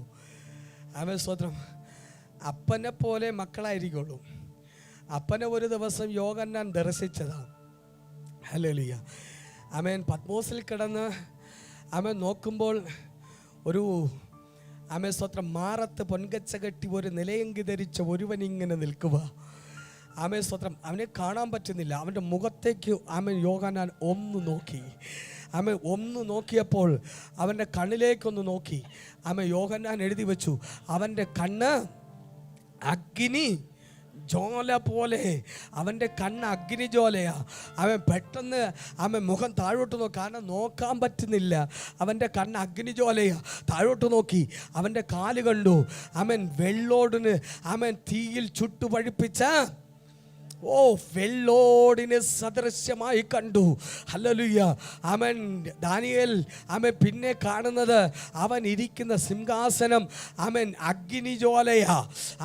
സ്തോത്രം. അപ്പനെ പോലെ മക്കളായിരിക്കുള്ളൂ. അപ്പനെ ഒരു ദിവസം യോഹന്നാൻ ദർശിച്ചതാണ്. ഹല്ലേലൂയ. ആമേൻ. പത്മോസിൽ കിടന്ന് ആമേൻ നോക്കുമ്പോൾ ഒരു ആമേൻ സ്തോത്രം മാറത്ത് പൊൻകച്ച കെട്ടി ഒരു നിലയങ്കി ധരിച്ച ഒരുവൻ ഇങ്ങനെ നിൽക്കുക. ആമേൻ സ്തോത്രം. അവനെ കാണാൻ പറ്റുന്നില്ല. അവൻ്റെ മുഖത്തേക്ക് ആമേൻ യോഹന്നാൻ ഒന്ന് നോക്കി. ആമേൻ ഒന്ന് നോക്കിയപ്പോൾ അവൻ്റെ കണ്ണിലേക്കൊന്ന് നോക്കി. ആമേൻ യോഹന്നാൻ എഴുതി വെച്ചു, അവൻ്റെ കണ്ണ് അഗ്നി ജ്വാല പോലെ. അവൻ്റെ കണ്ണ് അഗ്നി ജ്വാലയാ. അവൻ പെട്ടെന്ന് അവൻ മുഖം താഴോട്ട് നോക്കി, കാരണം നോക്കാൻ പറ്റുന്നില്ല. അവൻ്റെ കണ്ണ് അഗ്നി ജ്വാലയാ. താഴോട്ട് നോക്കി അവൻ്റെ കാല് കണ്ടു. അവൻ വെള്ളോടിന് അവൻ തീയിൽ ചുട്ടുപഴിപ്പിച്ച വെള്ളോടിന് സദൃശ്യമായി കണ്ടു. ഹല്ലേലൂയ. അവൻ ദാനിയേൽ അവൻ പിന്നെ കാണുന്നത് അവൻ ഇരിക്കുന്ന സിംഹാസനം അവൻ അഗ്നിജ്വാലയാ.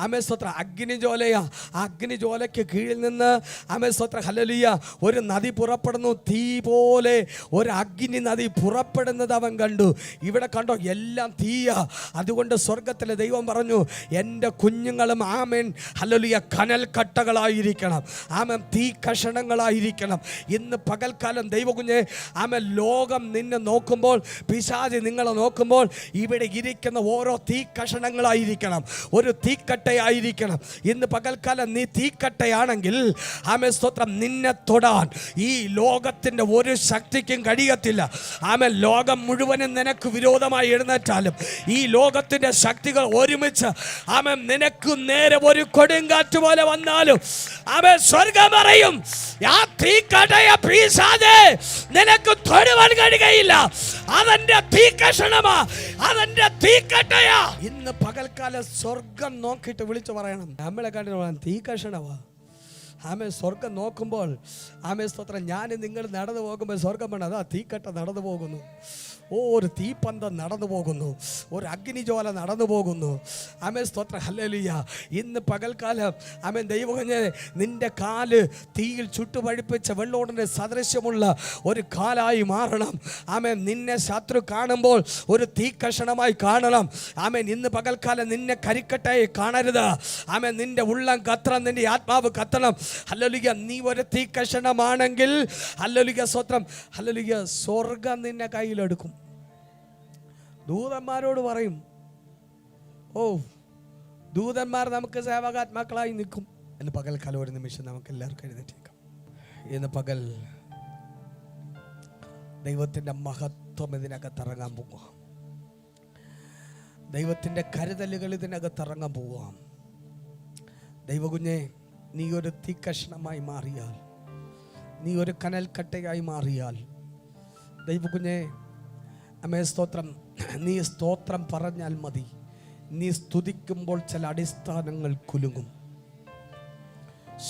ആമേൻ സ്തോത്രം. അഗ്നിജ്വാലയാ. അഗ്നിജ്വാലയ്ക്ക് കീഴിൽ നിന്ന് ആമേൻ സ്തോത്രം ഹല്ലേലൂയ ഒരു നദി പുറപ്പെടുന്നു. തീ പോലെ ഒരു അഗ്നി നദി പുറപ്പെടുന്നത് അവൻ കണ്ടു. ഇവിടെ കണ്ടോ, എല്ലാം തീയാ. അതുകൊണ്ട് സ്വർഗത്തിലെ ദൈവം പറഞ്ഞു, എൻ്റെ കുഞ്ഞുങ്ങളും ആമേൻ ഹല്ലേലൂയ കനൽ കട്ടകളായിരിക്കണം. ആമേൻ തീ കഷണങ്ങളായിരിക്കണം. ഇന്ന് പകൽക്കാലം ദൈവകുഞ്ഞെ ആമേൻ ലോകം നിന്നെ നോക്കുമ്പോൾ, പിശാച് നിങ്ങളെ നോക്കുമ്പോൾ ഇവിടെ ഇരിക്കുന്ന ഓരോ തീ കഷണങ്ങളായിരിക്കണം, ഒരു തീക്കട്ടയായിരിക്കണം. ഇന്ന് പകൽക്കാലം നീ തീക്കട്ടയാണെങ്കിൽ ആമേൻ സ്തോത്രം നിന്നെ തൊടാൻ ഈ ലോകത്തിൻ്റെ ഒരു ശക്തിക്കും കഴിയത്തില്ല. ആമേൻ ലോകം മുഴുവനും നിനക്ക് വിരോധമായി എഴുന്നേറ്റാലും ഈ ലോകത്തിൻ്റെ ശക്തികൾ ഒരുമിച്ച് ആമേൻ നിനക്ക് നേരെ ഒരു കൊടുങ്കാറ്റ് പോലെ വന്നാലും ആമേൻ സ്വർഗം പറയും, ആ തീക്കട്ടയ പിശാചേ നിനക്ക് തൊടുവാൻ കഴിയുകയില്ല. അതെന്റെ തീക്കഷണമാ, അതെന്റെ തീക്കട്ടയാ. ഇന്ന് പകൽക്കാലം സ്വർഗം നോക്കിയിട്ട് വിളിച്ചു പറയണം, നമ്മളെ കണ്ടിട്ട് തീക്കഷണമാ. ആമേ സ്വർഗം നോക്കുമ്പോൾ ആമേ സ്തോത്രം ഞാൻ നിങ്ങൾ നടന്നു പോകുമ്പോൾ സ്വർഗം വേണം, അതാ തീക്കട്ട നടന്നു പോകുന്നു. ഒരു തീപ്പന്തം നടന്നു പോകുന്നു, ഒരു അഗ്നിജ്വാല നടന്നു പോകുന്നു. ആമേ സ്തോത്രം ഹല്ലേലൂയ. ഇന്ന് പകൽക്കാലം ആമേൻ ദൈവമേ നിന്റെ കാല് തീയിൽ ചുട്ടുപഴിപ്പിച്ച വെള്ളോടിൻ്റെ സദൃശ്യമുള്ള ഒരു കാലായി മാറണം. ആമേൻ നിന്നെ ശത്രു കാണുമ്പോൾ ഒരു തീക്കഷണമായി കാണണം. ആമേൻ ഇന്ന് പകൽക്കാലം നിന്നെ കരിക്കട്ടായി കാണരുത്. ആമേൻ നിന്റെ ഉള്ളം കത്തണം, നിന്റെ ആത്മാവ് കത്തണം. ഹല്ലേലൂയ. നീ ഒരു തീക്കഷണമാണെങ്കിൽ ഹല്ലേലൂയ സ്തോത്രം ഹല്ലേലൂയ സ്വർഗം നിന്നെ കയ്യിലെടുക്കും. ദൂതന്മാരോട് പറയും, ദൂതന്മാർ നമുക്ക് സേവകാത്മാക്കളായി നിൽക്കും എന്ന് പകൽക്കാലം ഒരു നിമിഷം നമുക്ക് എല്ലാവർക്കും എഴുന്നേറ്റേക്കാം. ഇന്ന് പകൽ ദൈവത്തിൻ്റെ മഹത്വം ഇതിനകത്ത് ഇറങ്ങാൻ പോവാം. ദൈവത്തിൻ്റെ കരുതലുകൾ ഇതിനകത്ത് ഇറങ്ങാൻ പോവാം. ദൈവകുഞ്ഞെ, നീ ഒരു തീക്കഷ്ണമായി മാറിയാൽ, നീ ഒരു കനൽക്കട്ടയായി മാറിയാൽ, ദൈവകുഞ്ഞെ അമ്മേ സ്തോത്രം, നീ സ്തോത്രം പറഞ്ഞാൽ മതി. നീ സ്തുതിക്കുമ്പോൾ ചില അടിസ്ഥാനങ്ങൾ കുലുങ്ങും.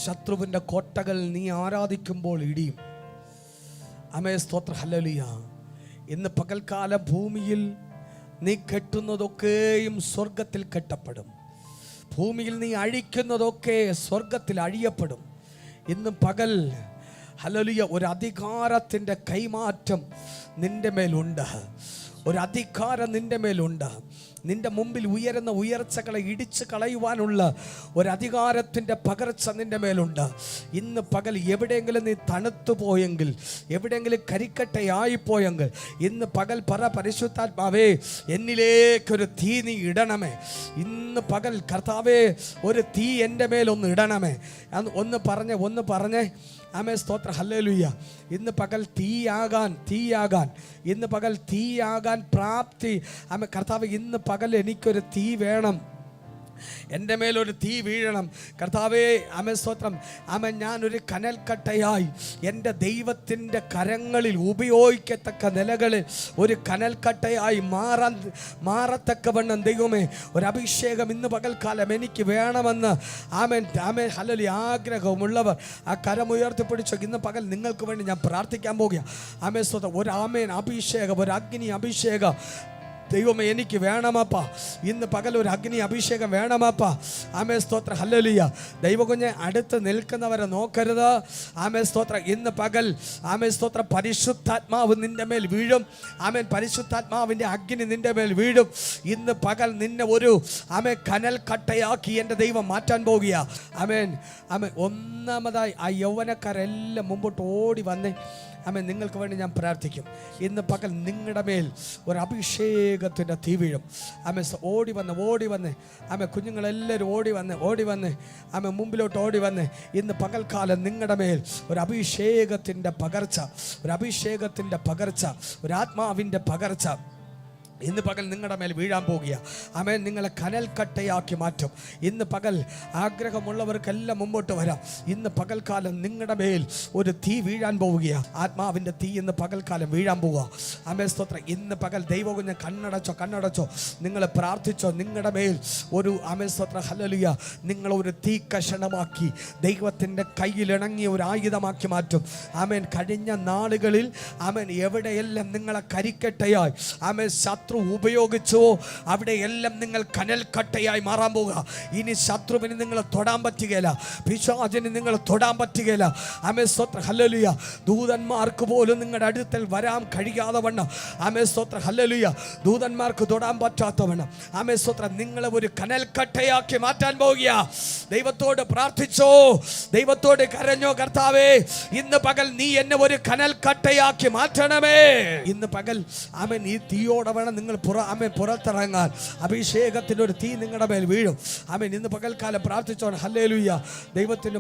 ശത്രുവിൻ്റെ കോട്ടകൾ നീ ആരാധിക്കുമ്പോൾ ഇടിയും. അമ്മേ സ്തോത്രം ഹല്ലേലൂയ. ഇന്ന് പകൽക്കാലം ഭൂമിയിൽ നീ കെട്ടുന്നതൊക്കെയും സ്വർഗത്തിൽ കെട്ടപ്പെടും. ഭൂമിയിൽ നീ അഴിക്കുന്നതൊക്കെ സ്വർഗത്തിൽ അഴിയപ്പെടും. ഇന്ന് പകൽ ഹല്ലേലൂയ ഒരു അധികാരത്തിൻ്റെ കൈമാറ്റം നിന്റെ മേലുണ്ട്. ഒരു അധികാരം നിന്റെ മേലുണ്ട്. നിന്റെ മുമ്പിൽ ഉയരുന്ന ഉയർച്ചകളെ ഇടിച്ച് കളയുവാനുള്ള ഒരു അധികാരത്തിൻ്റെ പകർച്ച നിന്റെ മേലുണ്ട്. ഇന്ന് പകൽ എവിടെയെങ്കിലും നീ തണുത്തു പോയെങ്കിൽ, എവിടെയെങ്കിലും കരിക്കട്ടയായിപ്പോയെങ്കിൽ, ഇന്ന് പകൽ പറ, പരിശുദ്ധാത്മാവേ എന്നിലേക്കൊരു തീ നീ ഇടണമേ. ഇന്ന് പകൽ കർത്താവേ ഒരു തീ എൻ്റെ മേലൊന്ന് ഇടണമേ. ഒന്ന് പറഞ്ഞേ ആമേ സ്തോത്ര ഹല്ലേലൂയ. ഇന്ന് പകൽ തീയാകാൻ ഇന്ന് പകൽ തീയാകാൻ പ്രാപ്തി ആമേ കർത്താവ്. ഇന്ന് പകൽ എനിക്കൊരു തീ വേണം, എൻ്റെ മേലൊരു തീ വീഴണം കർത്താവേ. ആമേ സ്തോത്രം. ആമേ ഞാനൊരു കനൽക്കട്ടയായി എൻ്റെ ദൈവത്തിൻ്റെ കരങ്ങളിൽ ഉപയോഗിക്കത്തക്ക നിലകളിൽ ഒരു കനൽക്കട്ടയായി മാറത്തക്കവണ്ണം ദൈവമേ ഒരു അഭിഷേകം ഇന്ന് പകൽക്കാലം എനിക്ക് വേണമെന്ന് ആമേൻ ഹല്ലേലൂയ ആഗ്രഹമുള്ളവർ ആ കരമുയർത്തിപ്പിടിച്ചോ. ഇന്ന് പകൽ നിങ്ങൾക്ക് വേണ്ടി ഞാൻ പ്രാർത്ഥിക്കാൻ പോകുക. ആമേ സ്തോത്രം. ഒരു ആമേൻ അഭിഷേകം, ഒരു അഗ്നി അഭിഷേകം ദൈവമേ എനിക്ക് വേണമപ്പാ, ഇന്ന് പകൽ ഒരു അഗ്നി അഭിഷേകം വേണമപ്പാ. ആമേ സ്തോത്രം, ഹല്ലേലൂയ. ദൈവകുഞ്ഞെ അടുത്ത് നിൽക്കുന്നവരെ നോക്കരുത്. ആമേ സ്തോത്രം, ഇന്ന് പകൽ ആമേ സ്തോത്രം പരിശുദ്ധാത്മാവ് നിന്റെ മേൽ വീഴും. ആമേൻ, പരിശുദ്ധാത്മാവിൻ്റെ അഗ്നി നിന്റെ മേൽ വീഴും. ഇന്ന് പകൽ നിന്നെ ഒരു ആമേ കനൽ കട്ടയാക്കി എൻ്റെ ദൈവം മാറ്റാൻ പോകുക. ആമേൻ, ആമേൻ. ഒന്നാമതായി ആ യൗവനക്കാരെല്ലാം മുമ്പോട്ട് ഓടി വന്നേ. ആമേൻ, നിങ്ങൾക്ക് വേണ്ടി ഞാൻ പ്രാർത്ഥിക്കും. ഇന്ന് പകൽ നിങ്ങളുടെ മേൽ ഒരു അഭിഷേകത്തിൻ്റെ തീ വീഴും. ആമേ, ഓടി വന്ന് ആമേ, കുഞ്ഞുങ്ങളെല്ലാവരും ഓടി വന്ന് ആമേ, മുമ്പിലോട്ട് ഓടി വന്ന്. ഇന്ന് പകൽക്കാലം നിങ്ങളുടെ മേൽ ഒരു അഭിഷേകത്തിൻ്റെ പകർച്ച, ഒരു ആത്മാവിൻ്റെ പകർച്ച ഇന്ന് പകൽ നിങ്ങളുടെ മേൽ വീഴാൻ പോകുക. ആമേൻ, നിങ്ങളെ കനൽക്കട്ടയാക്കി മാറ്റും. ഇന്ന് പകൽ ആഗ്രഹമുള്ളവർക്കെല്ലാം മുമ്പോട്ട് വരാം. ഇന്ന് പകൽക്കാലം നിങ്ങളുടെ മേൽ ഒരു തീ വീഴാൻ പോവുകയാണ്. ആത്മാവിൻ്റെ തീ ഇന്ന് പകൽക്കാലം വീഴാൻ പോവുക. ആമേൻ സ്തോത്രം. ഇന്ന് പകൽ ദൈവകുഞ്ഞ് കണ്ണടച്ചോ നിങ്ങൾ പ്രാർത്ഥിച്ചോ. നിങ്ങളുടെ മേൽ ഒരു ആമേൻ സ്തോത്രം, ഹല്ലേലൂയ, നിങ്ങളൊരു തീ കഷണമാക്കി ദൈവത്തിൻ്റെ കയ്യിലിണങ്ങിയ ഒരു ആയുധമാക്കി മാറ്റും. ആമേൻ, കഴിഞ്ഞ നാളുകളിൽ ആമേൻ എവിടെയെല്ലാം നിങ്ങളെ കരിക്കട്ടയായി ആമേൻ ശത്രു ഉപയോഗിച്ചോ അവിടെയെല്ലാം നിങ്ങൾ കനൽക്കട്ടയായി മാറാൻ പോകുക. ഇനി ശത്രുവിന് നിങ്ങൾ തൊടാൻ പറ്റുകയില്ല, പിശാചിന് നിങ്ങൾ തൊടാൻ പറ്റുകയില്ല. ആമേ സ്തോത്രം, ഹല്ലേലൂയ. ദൂതന്മാർക്ക് പോലും നിങ്ങളുടെ അടുത്തിൽ വരാൻ കഴിയാതെ വണ്ണം, ആമേ സ്തോത്രം, ഹല്ലേലൂയ, ദൂതന്മാർക്ക് തൊടാൻ പറ്റാത്തവണ്ണം ആമേ സ്തോത്രം നിങ്ങളെ ഒരു കനൽക്കട്ടയാക്കി മാറ്റാൻ പോകുക. ദൈവത്തോട് പ്രാർത്ഥിച്ചോ, ദൈവത്തോട് കരഞ്ഞോ, കർത്താവേ ഇന്ന് പകൽ നീ എന്നെ ഒരു കനൽക്കട്ടയാക്കി മാറ്റണമേ. ഇന്ന് പകൽ ആമേൻ ഈ തീയോടെ വേണം നിങ്ങൾ പുറത്തിറങ്ങാൻ. അഭിഷേകത്തിൻ്റെ ഒരു തീ നിങ്ങളുടെ മേൽ വീഴും. ആമേൻ, ഇന്ന് പകൽക്കാലം പ്രാർത്ഥിച്ചോണം. ഹല്ലേലൂയ. ദൈവത്തിൻ്റെ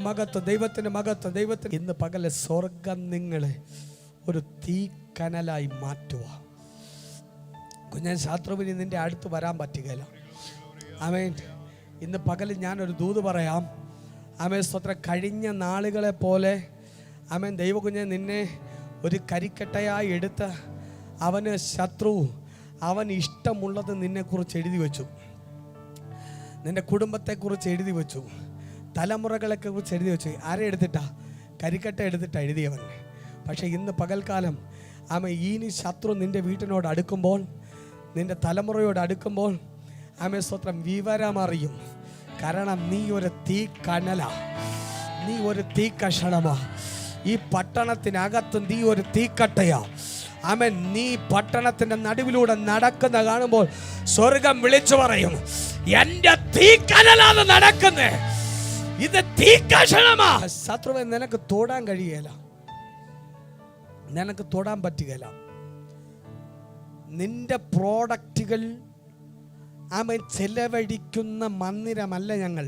മഹത്വം. ഇന്ന് പകലെ സ്വർഗം നിങ്ങളെ ഒരു തീ കനലായി മാറ്റുക. കുഞ്ഞൻ ശത്രുവിന് നിന്റെ അടുത്ത് വരാൻ പറ്റുകയില്ല. ആമേൻ, ഇന്ന് പകൽ ഞാനൊരു ദൂത് പറയാം. ആമേൻ സ്തോത്രം. കഴിഞ്ഞ നാളുകളെ പോലെ ആമേൻ ദൈവകുഞ്ഞൻ നിന്നെ ഒരു കരിക്കട്ടയായി എടുത്ത് അവന് ശത്രു അവൻ ഇഷ്ടമുള്ളത് നിന്നെക്കുറിച്ച് എഴുതി വെച്ചു. നിൻ്റെ കുടുംബത്തെക്കുറിച്ച് എഴുതി വെച്ചു, തലമുറകളെക്കുറിച്ച് എഴുതി വെച്ചു. ആരെ എടുത്തിട്ടാ? കരിക്കട്ട എടുത്തിട്ടാണ് എഴുതിയവൻ. പക്ഷേ ഇന്ന് പകൽക്കാലം ഇനി ശത്രു നിൻ്റെ വീട്ടിനോട് അടുക്കുമ്പോൾ, നിൻ്റെ തലമുറയോട് അടുക്കുമ്പോൾ ആമേ സ്തോത്രം വിവരമറിയും. കാരണം നീ ഒരു തീ കനലാ, നീ ഒരു തീ കഷണമാ. ഈ പട്ടണത്തിനകത്ത് നീ ഒരു തീക്കട്ടയാ. ആമേൻ, നീ പട്ടണത്തിന്റെ നടുവിലൂടെ നടക്കുന്ന കാണുമ്പോൾ സ്വർഗം വിളിച്ചു പറയും, എന്റെ തീ കനലാണ് നടക്കുന്നേ, ഇത് തീ കഷണമാ. ശത്രുവെ നിനക്ക് തൊടാൻ കഴിയല, നിനക്ക് തൊടാൻ പറ്റുകയില്ല. നിന്റെ പ്രോഡക്റ്റുകൾ ആമേൻ ചെലവഴിക്കുന്ന മന്ദിരമല്ല ഞങ്ങൾ.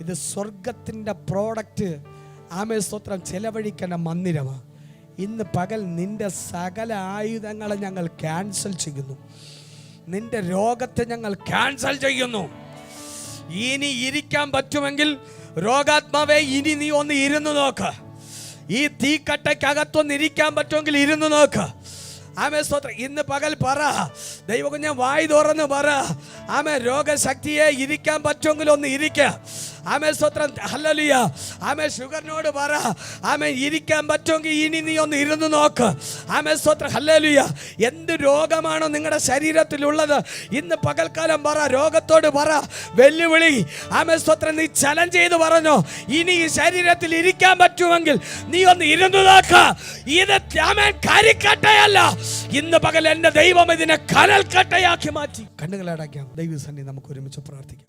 ഇത് സ്വർഗത്തിന്റെ പ്രോഡക്റ്റ് ആമേൻ സ്തോത്രം ചെലവഴിക്കേണ്ട മന്ദിരമാണ്. ഇന്ന് പകൽ നിന്റെ സകല ആയുധങ്ങളെ ഞങ്ങൾ ക്യാൻസൽ ചെയ്യുന്നു. നിന്റെ രോഗത്തെ ഞങ്ങൾ ക്യാൻസൽ ചെയ്യുന്നു. ഇനി ഇരിക്കാൻ പറ്റുമെങ്കിൽ രോഗാത്മാവേ ഇനി നീ ഒന്ന് ഇരുന്ന് നോക്ക്. ഈ തീക്കട്ടയ്ക്കകത്തൊന്ന് ഇരിക്കാൻ പറ്റുമെങ്കിൽ ഇരുന്ന് നോക്ക്. ആമേ സ്തോത്രം. ഇന്ന് പകൽ പറ, ദൈവകുഞ്ഞ് വായി തുറന്ന് പറ, ആമേ രോഗശക്തിയെ ഇരിക്കാൻ പറ്റുമെങ്കിൽ ഒന്ന് ഇരിക്കുക. ആമേ സ്തോത്രം, ഹല്ലേലൂയ. ആമേ ഷുഗറിനോട് പറ, ആമേ ഇരിക്കാൻ പറ്റുമെങ്കിൽ ഇനി നീ ഒന്ന് ഇരുന്ന് നോക്ക്. ആമേ സ്തോത്രം, ഹല്ലേലൂയ. എന്ത് രോഗമാണോ നിങ്ങളുടെ ശരീരത്തിലുള്ളത് ഇന്ന് പകൽക്കാലം പറ, രോഗത്തോട് പറ, വെല്ലുവിളി. ആമേ സ്തോത്രം, നീ ചലഞ്ച് ചെയ്ത് പറഞ്ഞോ, ഇനി ഈ ശരീരത്തിൽ ഇരിക്കാൻ പറ്റുമെങ്കിൽ നീ ഒന്ന് ഇരുന്ന് നോക്ക്. ഇത് ആമേ കരിക്കട്ടയല്ല, ഇന്ന് പകൽ എന്റെ ദൈവം ഇതിനെ കനൽക്കട്ടയാക്കി മാറ്റി. കണ്ണുകളടയ്ക്കാം. ദൈവസന്നിധി നമുക്ക് ഒരുമിച്ച് പ്രാർത്ഥിക്കാം.